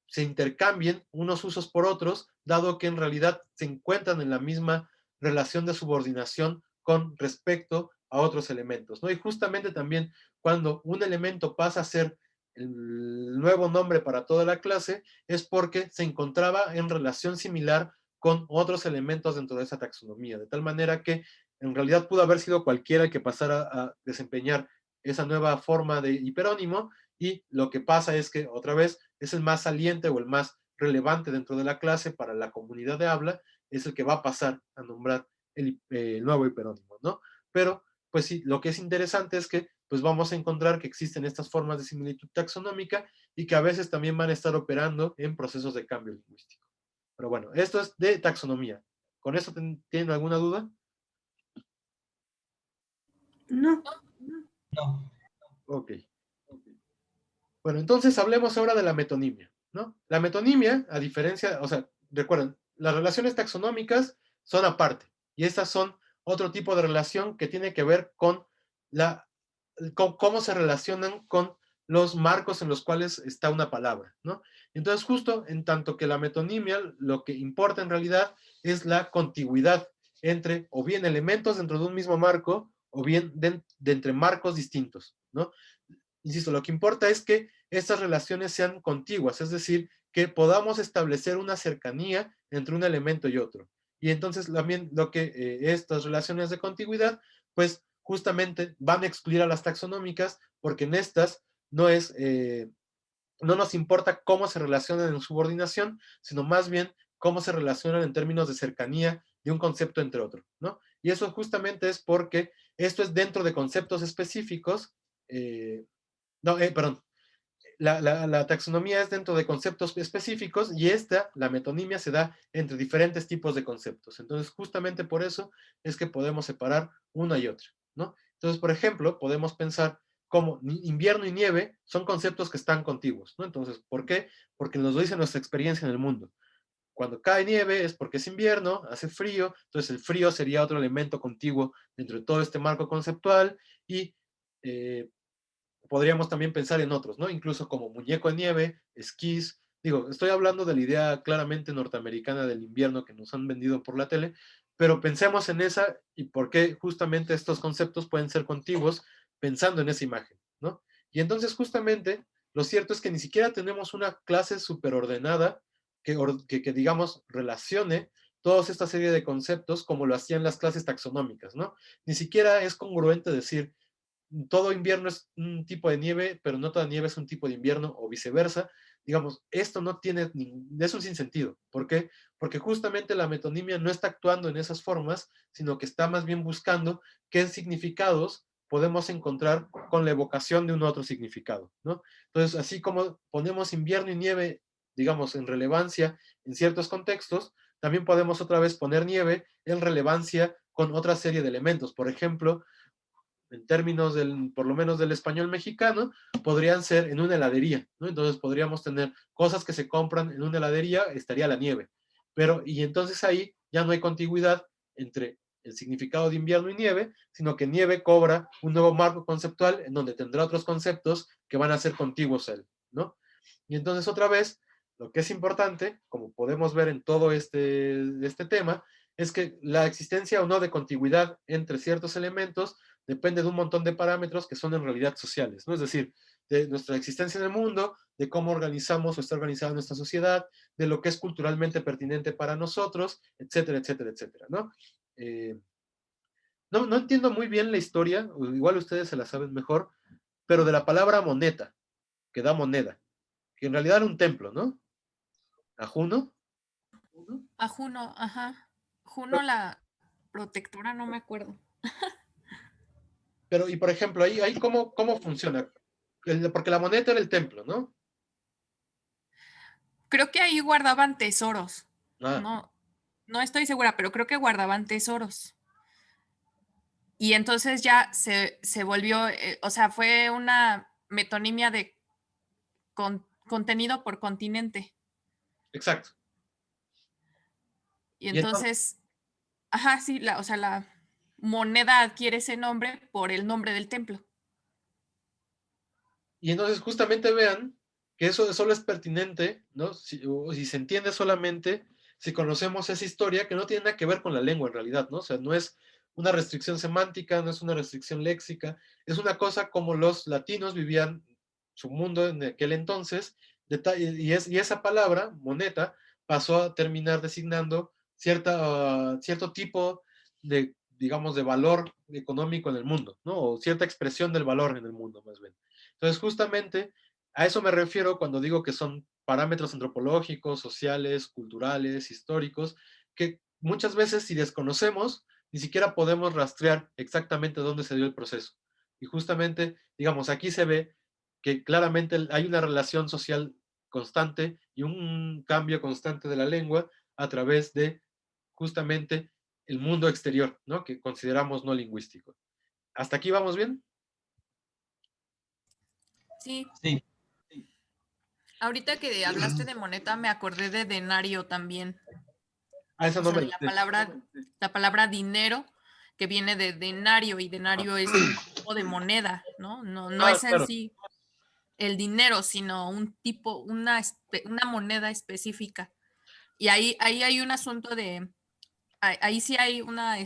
se intercambien unos usos por otros, dado que en realidad se encuentran en la misma relación de subordinación con respecto a otros elementos, ¿no? Y justamente también cuando un elemento pasa a ser el nuevo nombre para toda la clase, es porque se encontraba en relación similar con otros elementos dentro de esa taxonomía, de tal manera que en realidad pudo haber sido cualquiera que pasara a desempeñar esa nueva forma de hiperónimo, y lo que pasa es que, otra vez, es el más saliente o el más relevante dentro de la clase para la comunidad de habla, es el que va a pasar a nombrar el nuevo hiperónimo, ¿no? Pero, pues sí, lo que es interesante es que pues vamos a encontrar que existen estas formas de similitud taxonómica y que a veces también van a estar operando en procesos de cambio lingüístico. Pero bueno, esto es de taxonomía. ¿Con eso tienen alguna duda? No. No. Ok. Bueno, entonces hablemos ahora de la metonimia, ¿no? La metonimia, a diferencia, o sea, recuerden, las relaciones taxonómicas son aparte, y estas son otro tipo de relación que tiene que ver con cómo se relacionan con los marcos en los cuales está una palabra, ¿no? Entonces, justo en tanto que la metonimia, lo que importa en realidad es la contigüidad entre o bien elementos dentro de un mismo marco o bien de entre marcos distintos, ¿no? Insisto, lo que importa es que estas relaciones sean contiguas, es decir, que podamos establecer una cercanía entre un elemento y otro. Y entonces también lo que estas relaciones de contigüidad, pues justamente van a excluir a las taxonómicas, porque en estas no es, no nos importa cómo se relacionan en subordinación, sino más bien cómo se relacionan en términos de cercanía de un concepto entre otro, ¿no? Y eso justamente es porque esto es dentro de conceptos específicos, no, perdón, la taxonomía es dentro de conceptos específicos y la metonimia, se da entre diferentes tipos de conceptos. Entonces, justamente por eso es que podemos separar una y otra, ¿no? Entonces, por ejemplo, podemos pensar como invierno y nieve son conceptos que están contiguos, ¿no? Entonces, ¿por qué? Porque nos lo dice nuestra experiencia en el mundo. Cuando cae nieve es porque es invierno, hace frío, entonces el frío sería otro elemento contiguo dentro de todo este marco conceptual y podríamos también pensar en otros, ¿no? Incluso como muñeco de nieve, esquís. Digo, estoy hablando de la idea claramente norteamericana del invierno que nos han vendido por la tele, pero pensemos en esa y por qué justamente estos conceptos pueden ser contiguos pensando en esa imagen, ¿no? Y entonces justamente lo cierto es que ni siquiera tenemos una clase superordenada que digamos, relacione toda esta serie de conceptos como lo hacían las clases taxonómicas, ¿no? Ni siquiera es congruente decir todo invierno es un tipo de nieve, pero no toda nieve es un tipo de invierno o viceversa. Digamos, esto no tiene, es un sinsentido. ¿Por qué? Porque justamente la metonimia no está actuando en esas formas, sino que está más bien buscando qué significados podemos encontrar con la evocación de un otro significado, ¿no? Entonces, así como ponemos invierno y nieve, digamos, en relevancia en ciertos contextos, también podemos otra vez poner nieve en relevancia con otra serie de elementos. Por ejemplo, en términos por lo menos del español mexicano, podrían ser en una heladería, ¿no? Entonces podríamos tener cosas que se compran en una heladería, estaría la nieve. Y entonces ahí ya no hay contigüidad entre el significado de invierno y nieve, sino que nieve cobra un nuevo marco conceptual en donde tendrá otros conceptos que van a ser contiguos a él, ¿no? Y entonces otra vez, lo que es importante, como podemos ver en todo este tema, es que la existencia o no de contigüidad entre ciertos elementos depende de un montón de parámetros que son en realidad sociales, ¿no? Es decir, de nuestra existencia en el mundo, de cómo organizamos o está organizada nuestra sociedad, de lo que es culturalmente pertinente para nosotros, etcétera, etcétera, etcétera, ¿no? No entiendo muy bien la historia, igual ustedes se la saben mejor, pero de la palabra moneta, que da moneda, que en realidad era un templo, ¿no? A Juno. A Juno, ajá. Juno la protectora, no me acuerdo. Pero, y por ejemplo, ahí cómo funciona. Porque la moneda era el templo, ¿no? Creo que ahí guardaban tesoros. Ah, No, no estoy segura, pero creo que guardaban tesoros. Y entonces ya se volvió, o sea, fue una metonimia de contenido por continente. exacto. Y Y entonces, entonces, ajá, sí, o sea, la moneda adquiere ese nombre por el nombre del templo. justamente vean que eso solo es pertinente, ¿no? Si se entiende solamente si conocemos esa historia que no tiene nada que ver con la lengua en realidad, ¿no? O sea, no es una restricción semántica, no es una restricción léxica, es una cosa como los latinos vivían su mundo en aquel entonces, y esa palabra, moneta, pasó a terminar designando cierto tipo de, digamos, de valor económico en el mundo, ¿no? O cierta expresión del valor en el mundo, más bien. Entonces, justamente a eso me refiero cuando digo que son parámetros antropológicos, sociales, culturales, históricos, que muchas veces si desconocemos, ni siquiera podemos rastrear exactamente dónde se dio el proceso. Y justamente, digamos, aquí se ve que claramente hay una relación social constante y un cambio constante de la lengua a través de justamente el mundo exterior, ¿no? Que consideramos no lingüístico. ¿Hasta aquí vamos bien? Sí, Sí, ahorita que hablaste de moneda me acordé de denario también. Ah, esa O no sea, me de la sé. la palabra dinero, que viene de denario, y denario es un tipo de moneda, ¿no? No Ah, es en claro. sí el dinero, sino un tipo, una moneda específica. Y ahí hay un asunto de, ahí sí hay una,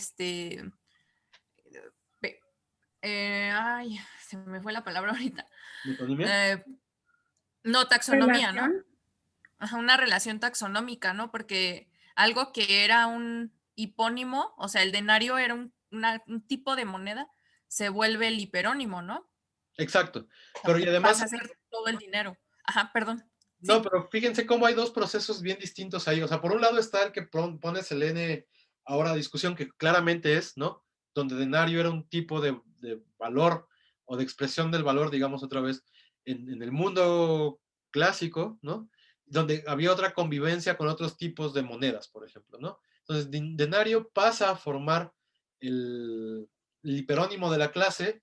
pe- ay, se me fue la palabra ahorita. ¿Metonimia? Eh, no, taxonomía, ¿no? Relación. Ajá, una relación taxonómica, ¿no? Porque algo que era un hipónimo, o sea, el denario era un tipo de moneda, se vuelve el hiperónimo, ¿no? Exacto. Pero y además, Pasa a ser todo el dinero. Ajá, perdón. no, Sí, pero fíjense cómo hay dos procesos bien distintos ahí. O sea, por un lado está el que pones el N ahora a discusión, que claramente es, ¿no? Donde denario era un tipo de valor o de expresión del valor, digamos otra vez, en el mundo clásico, ¿no? Donde había otra convivencia con otros tipos de monedas, por ejemplo, ¿no? Entonces, denario pasa a formar el hiperónimo de la clase,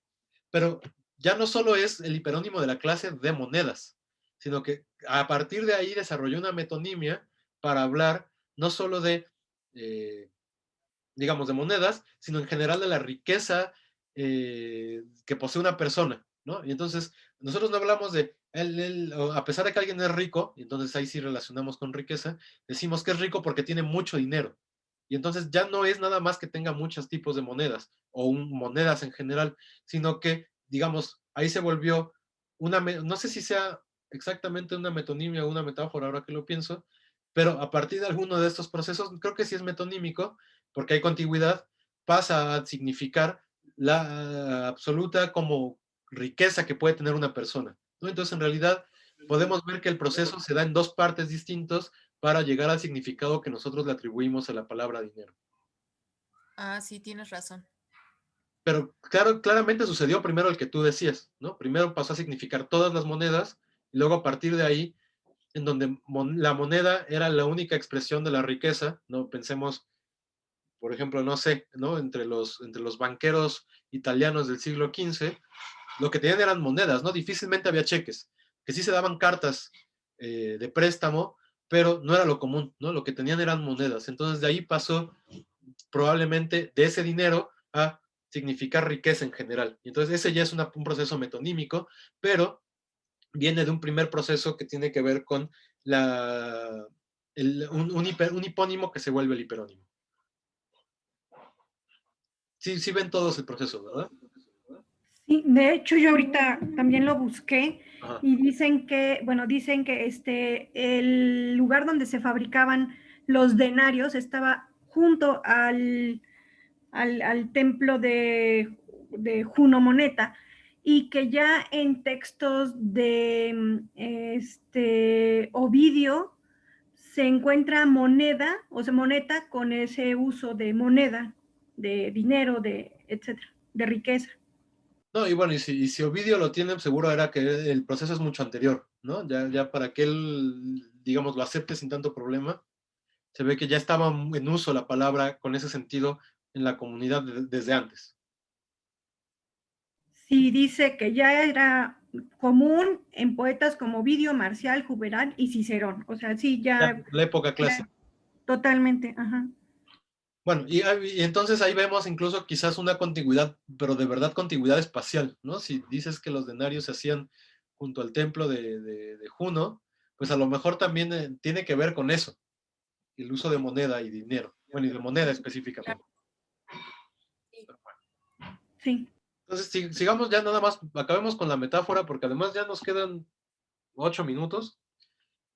pero ya no solo es el hiperónimo de la clase de monedas, sino que a partir de ahí desarrolló una metonimia para hablar no solo de, digamos, de monedas, sino en general de la riqueza que posee una persona, ¿no? Y entonces, nosotros no hablamos de a pesar de que alguien es rico, y entonces ahí sí relacionamos con riqueza, decimos que es rico porque tiene mucho dinero. Y entonces ya no es nada más que tenga muchos tipos de monedas, o monedas en general, sino que, digamos, ahí se volvió no sé si sea exactamente una metonimia o una metáfora ahora que lo pienso, pero a partir de alguno de estos procesos, creo que sí es metonímico, porque hay contigüidad, pasa a significar la absoluta como riqueza que puede tener una persona, ¿no? Entonces, en realidad, podemos ver que el proceso se da en dos partes distintas para llegar al significado que nosotros le atribuimos a la palabra dinero. sí, tienes razón. Pero claro, claramente sucedió primero el que tú decías, ¿no? Primero pasó a significar todas las monedas, y luego a partir de ahí, en donde la moneda era la única expresión de la riqueza, ¿no? Pensemos, por ejemplo, no sé, ¿no? Entre los banqueros italianos del siglo XV, lo que tenían eran monedas, ¿no? Difícilmente había cheques, que sí se daban cartas de préstamo, pero no era lo común, ¿no? Lo que tenían eran monedas. Entonces de ahí pasó probablemente de ese dinero a significar riqueza en general. Y entonces ese ya es un proceso metonímico, pero viene de un primer proceso que tiene que ver con un hipónimo que se vuelve el hiperónimo. Sí, sí ven todos el proceso, ¿verdad? Sí, de hecho yo ahorita también lo busqué Ajá. y dicen que el lugar donde se fabricaban los denarios estaba junto al templo de Juno Moneta, y que ya en textos de Ovidio se encuentra moneda, o sea, moneta con ese uso de moneda, de dinero, etcétera, de riqueza. No, y bueno, y si Ovidio lo tiene, seguro era que el proceso es mucho anterior, ¿no? Ya para que él, digamos, lo acepte sin tanto problema, se ve que ya estaba en uso la palabra con ese sentido en la comunidad desde antes. Sí, dice que ya era común en poetas como Ovidio, Marcial, Juvenal y Cicerón. O sea, sí, Ya, ya la época clásica. totalmente, ajá. Bueno, y entonces ahí vemos incluso quizás una contigüidad, pero de verdad contigüidad espacial, ¿no? Si dices que los denarios se hacían junto al templo de Juno, pues a lo mejor también tiene que ver con eso, el uso de moneda y dinero, bueno, y de moneda específicamente. Sí. Entonces, sigamos ya nada más, acabemos con la metáfora, porque además ya nos quedan 8 minutos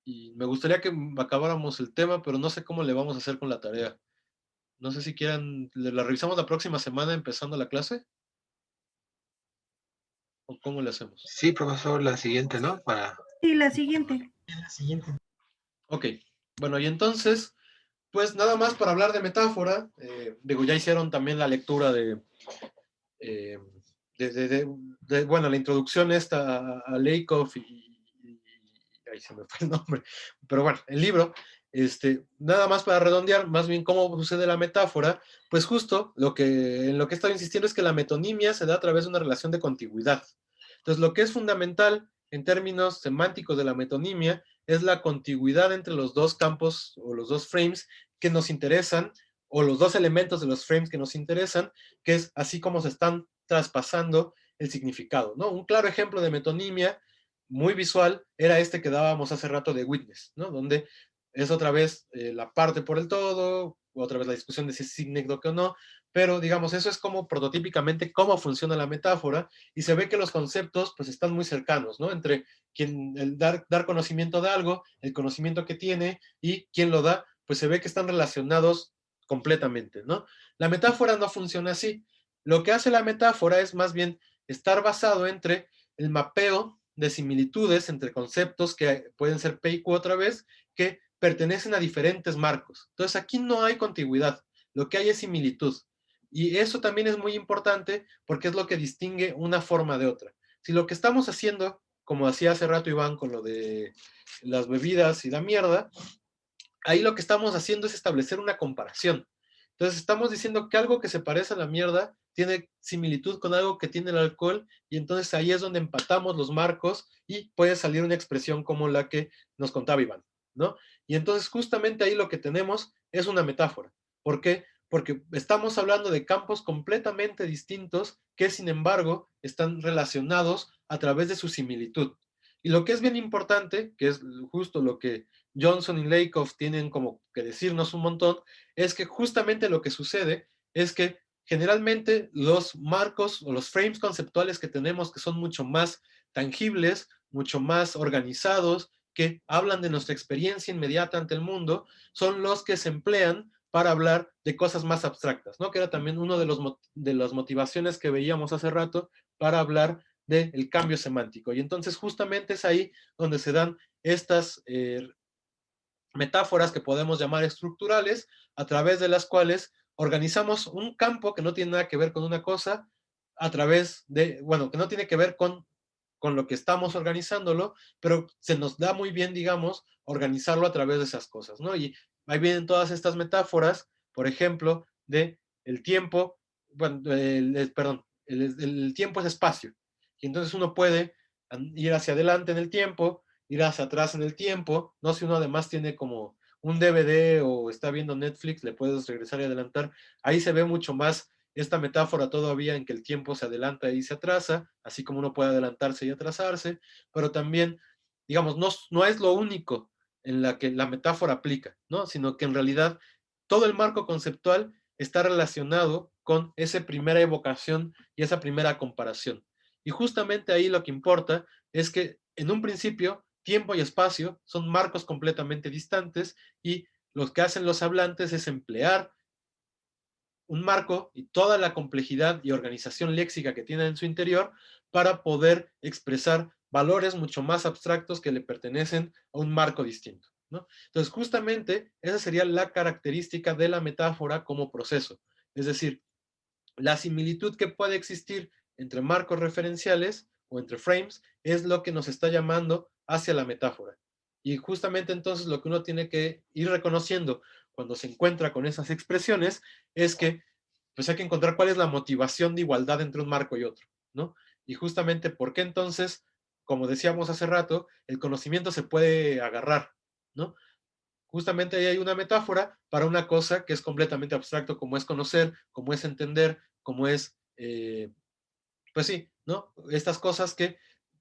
y me gustaría que acabáramos el tema, pero no sé cómo le vamos a hacer con la tarea. No sé si quieran, la revisamos la próxima semana empezando la clase, o cómo le hacemos. Sí, profesor, la siguiente, ¿no? Sí, la siguiente. en la siguiente. Ok, bueno, y entonces, pues nada más para hablar de metáfora, digo, ya hicieron también la lectura eh, bueno, la introducción esta a Lakoff y ahí se me fue el nombre, pero bueno, el libro, nada más para redondear, más bien cómo sucede la metáfora, pues justo en lo que he estado insistiendo es que la metonimia se da a través de una relación de contigüidad. Entonces, lo que es fundamental en términos semánticos de la metonimia es la contigüidad entre los dos campos o los dos frames que nos interesan, o los dos elementos de los frames que nos interesan, que es así como se están traspasando el significado, ¿no? Un claro ejemplo de metonimia muy visual era este que dábamos hace rato de Witness, ¿no? Donde es otra vez la parte por el todo, otra vez la discusión de si es signético o no, pero digamos, eso es como prototípicamente cómo funciona la metáfora, y se ve que los conceptos pues están muy cercanos, ¿no? Entre el dar conocimiento de algo, el conocimiento que tiene y quién lo da, pues se ve que están relacionados completamente, ¿no? La metáfora no funciona así. Lo que hace la metáfora es más bien estar basado entre el mapeo de similitudes entre conceptos que pueden ser P y Q otra vez, que pertenecen a diferentes marcos. Entonces aquí no hay contigüidad, lo que hay es similitud. Y eso también es muy importante porque es lo que distingue una forma de otra. Si lo que estamos haciendo, como hacía hace rato Iván con lo de las bebidas y la mierda, ahí lo que estamos haciendo es establecer una comparación. Entonces estamos diciendo que algo que se parece a la mierda tiene similitud con algo que tiene el alcohol, y entonces ahí es donde empatamos los marcos y puede salir una expresión como la que nos contaba Iván, ¿no? Y entonces justamente ahí lo que tenemos es una metáfora. ¿Por qué? Porque estamos hablando de campos completamente distintos que sin embargo están relacionados a través de su similitud. Y lo que es bien importante, que es justo lo que Johnson y Lakoff tienen como que decirnos un montón, es que justamente lo que sucede es que generalmente los marcos o los frames conceptuales que tenemos, que son mucho más tangibles, mucho más organizados, que hablan de nuestra experiencia inmediata ante el mundo, son los que se emplean para hablar de cosas más abstractas, ¿no? Que era también uno de las motivaciones que veíamos hace rato para hablar del cambio semántico. Y entonces justamente es ahí donde se dan estas metáforas que podemos llamar estructurales, a través de las cuales organizamos un campo que no tiene nada que ver con una cosa, a través de, bueno, que no tiene que ver con lo que estamos organizándolo, pero se nos da muy bien, digamos, organizarlo a través de esas cosas, ¿no? Y ahí vienen todas estas metáforas, por ejemplo, de el tiempo, bueno, perdón, el tiempo es espacio, y entonces uno puede ir hacia adelante en el tiempo, ir hacia atrás en el tiempo, ¿no? Si uno además tiene como un DVD o está viendo Netflix, le puedes regresar y adelantar. Ahí se ve mucho más esta metáfora todavía en que el tiempo se adelanta y se atrasa, así como uno puede adelantarse y atrasarse, pero también, digamos, no es lo único en la que la metáfora aplica, ¿no? Sino que en realidad todo el marco conceptual está relacionado con esa primera evocación y esa primera comparación. Y justamente ahí lo que importa es que en un principio tiempo y espacio son marcos completamente distantes, y lo que hacen los hablantes es emplear un marco y toda la complejidad y organización léxica que tiene en su interior para poder expresar valores mucho más abstractos que le pertenecen a un marco distinto, ¿no? Entonces, justamente esa sería la característica de la metáfora como proceso. Es decir, la similitud que puede existir entre marcos referenciales o entre frames es lo que nos está llamando hacia la metáfora. Y justamente entonces lo que uno tiene que ir reconociendo cuando se encuentra con esas expresiones es que pues hay que encontrar cuál es la motivación de igualdad entre un marco y otro, ¿no? Y justamente por qué entonces, como decíamos hace rato, el conocimiento se puede agarrar, ¿no? Justamente ahí hay una metáfora para una cosa que es completamente abstracto, como es conocer, como es entender, como es, pues sí, ¿no? Estas cosas que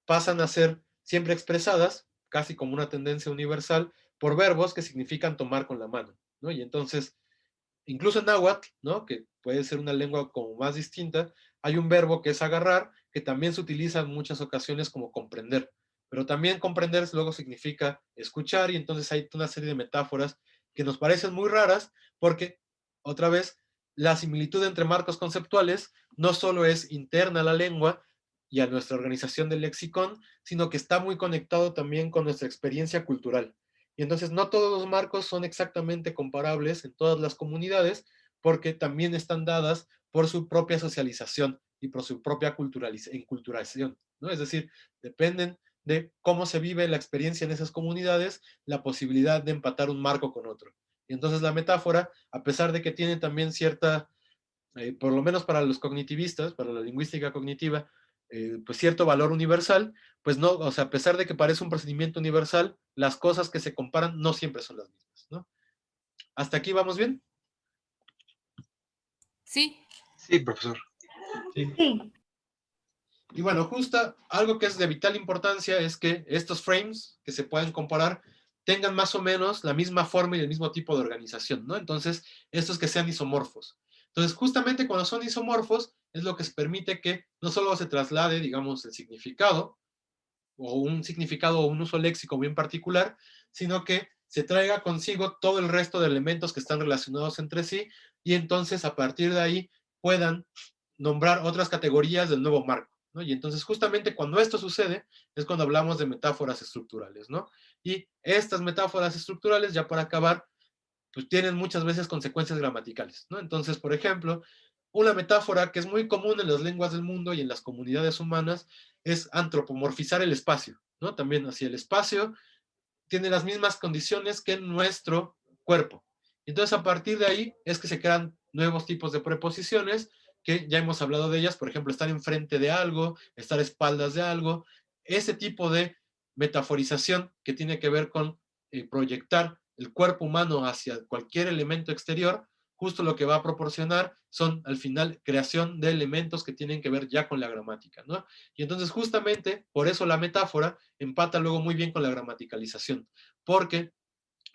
pasan a ser siempre expresadas, casi como una tendencia universal, por verbos que significan tomar con la mano, ¿no? Y entonces, incluso en náhuatl, ¿no? Que puede ser una lengua como más distinta, hay un verbo que es agarrar, que también se utiliza en muchas ocasiones como comprender. Pero también comprender luego significa escuchar, y entonces hay una serie de metáforas que nos parecen muy raras porque, otra vez, la similitud entre marcos conceptuales no solo es interna a la lengua y a nuestra organización del lexicón, sino que está muy conectado también con nuestra experiencia cultural. Y entonces no todos los marcos son exactamente comparables en todas las comunidades, porque también están dadas por su propia socialización y por su propia enculturación, ¿no? Es decir, dependen de cómo se vive la experiencia en esas comunidades, la posibilidad de empatar un marco con otro. Y entonces la metáfora, a pesar de que tiene también cierta, por lo menos para los cognitivistas, para la lingüística cognitiva, pues cierto valor universal, pues no, o sea, a pesar de que parece un procedimiento universal, las cosas que se comparan no siempre son las mismas, ¿no? ¿Hasta aquí vamos bien? Sí, Sí, profesor. Sí. Sí, Y bueno, justo algo que es de vital importancia es que estos frames que se pueden comparar tengan más o menos la misma forma y el mismo tipo de organización, ¿no? Entonces, estos que sean isomorfos. Entonces, justamente cuando son isomorfos, es lo que se permite que no solo se traslade, digamos, el significado, o un significado o un uso léxico bien particular, sino que se traiga consigo todo el resto de elementos que están relacionados entre sí, y entonces a partir de ahí puedan nombrar otras categorías del nuevo marco, ¿no? Y entonces justamente cuando esto sucede es cuando hablamos de metáforas estructurales, ¿no? Y estas metáforas estructurales, ya para acabar, pues tienen muchas veces consecuencias gramaticales, ¿no? Entonces, por ejemplo, una metáfora que es muy común en las lenguas del mundo y en las comunidades humanas es antropomorfizar el espacio, ¿no? También así el espacio tiene las mismas condiciones que nuestro cuerpo. Entonces, a partir de ahí es que se crean nuevos tipos de preposiciones que ya hemos hablado de ellas, por ejemplo, estar enfrente de algo, estar a espaldas de algo, ese tipo de metaforización que tiene que ver con proyectar el cuerpo humano hacia cualquier elemento exterior, justo lo que va a proporcionar son al final creación de elementos que tienen que ver ya con la gramática, ¿no? Y entonces justamente por eso la metáfora empata luego muy bien con la gramaticalización, porque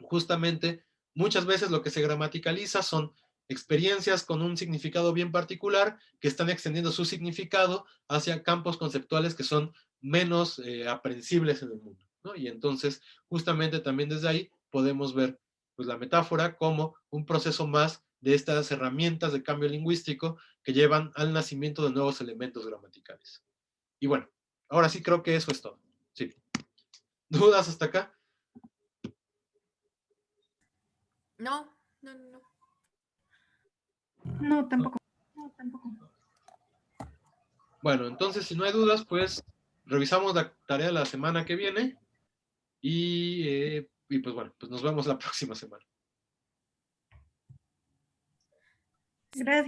justamente muchas veces lo que se gramaticaliza son experiencias con un significado bien particular que están extendiendo su significado hacia campos conceptuales que son menos aprehensibles en el mundo, ¿no? Y entonces justamente también desde ahí podemos ver pues, la metáfora como un proceso más de estas herramientas de cambio lingüístico que llevan al nacimiento de nuevos elementos gramaticales. Y bueno, ahora sí creo que eso es todo. Sí. ¿Dudas hasta acá? no, no, no. no, tampoco. No, tampoco. Bueno, entonces si no hay dudas, pues revisamos la tarea de la semana que viene y pues bueno, pues nos vemos la próxima semana. Gracias.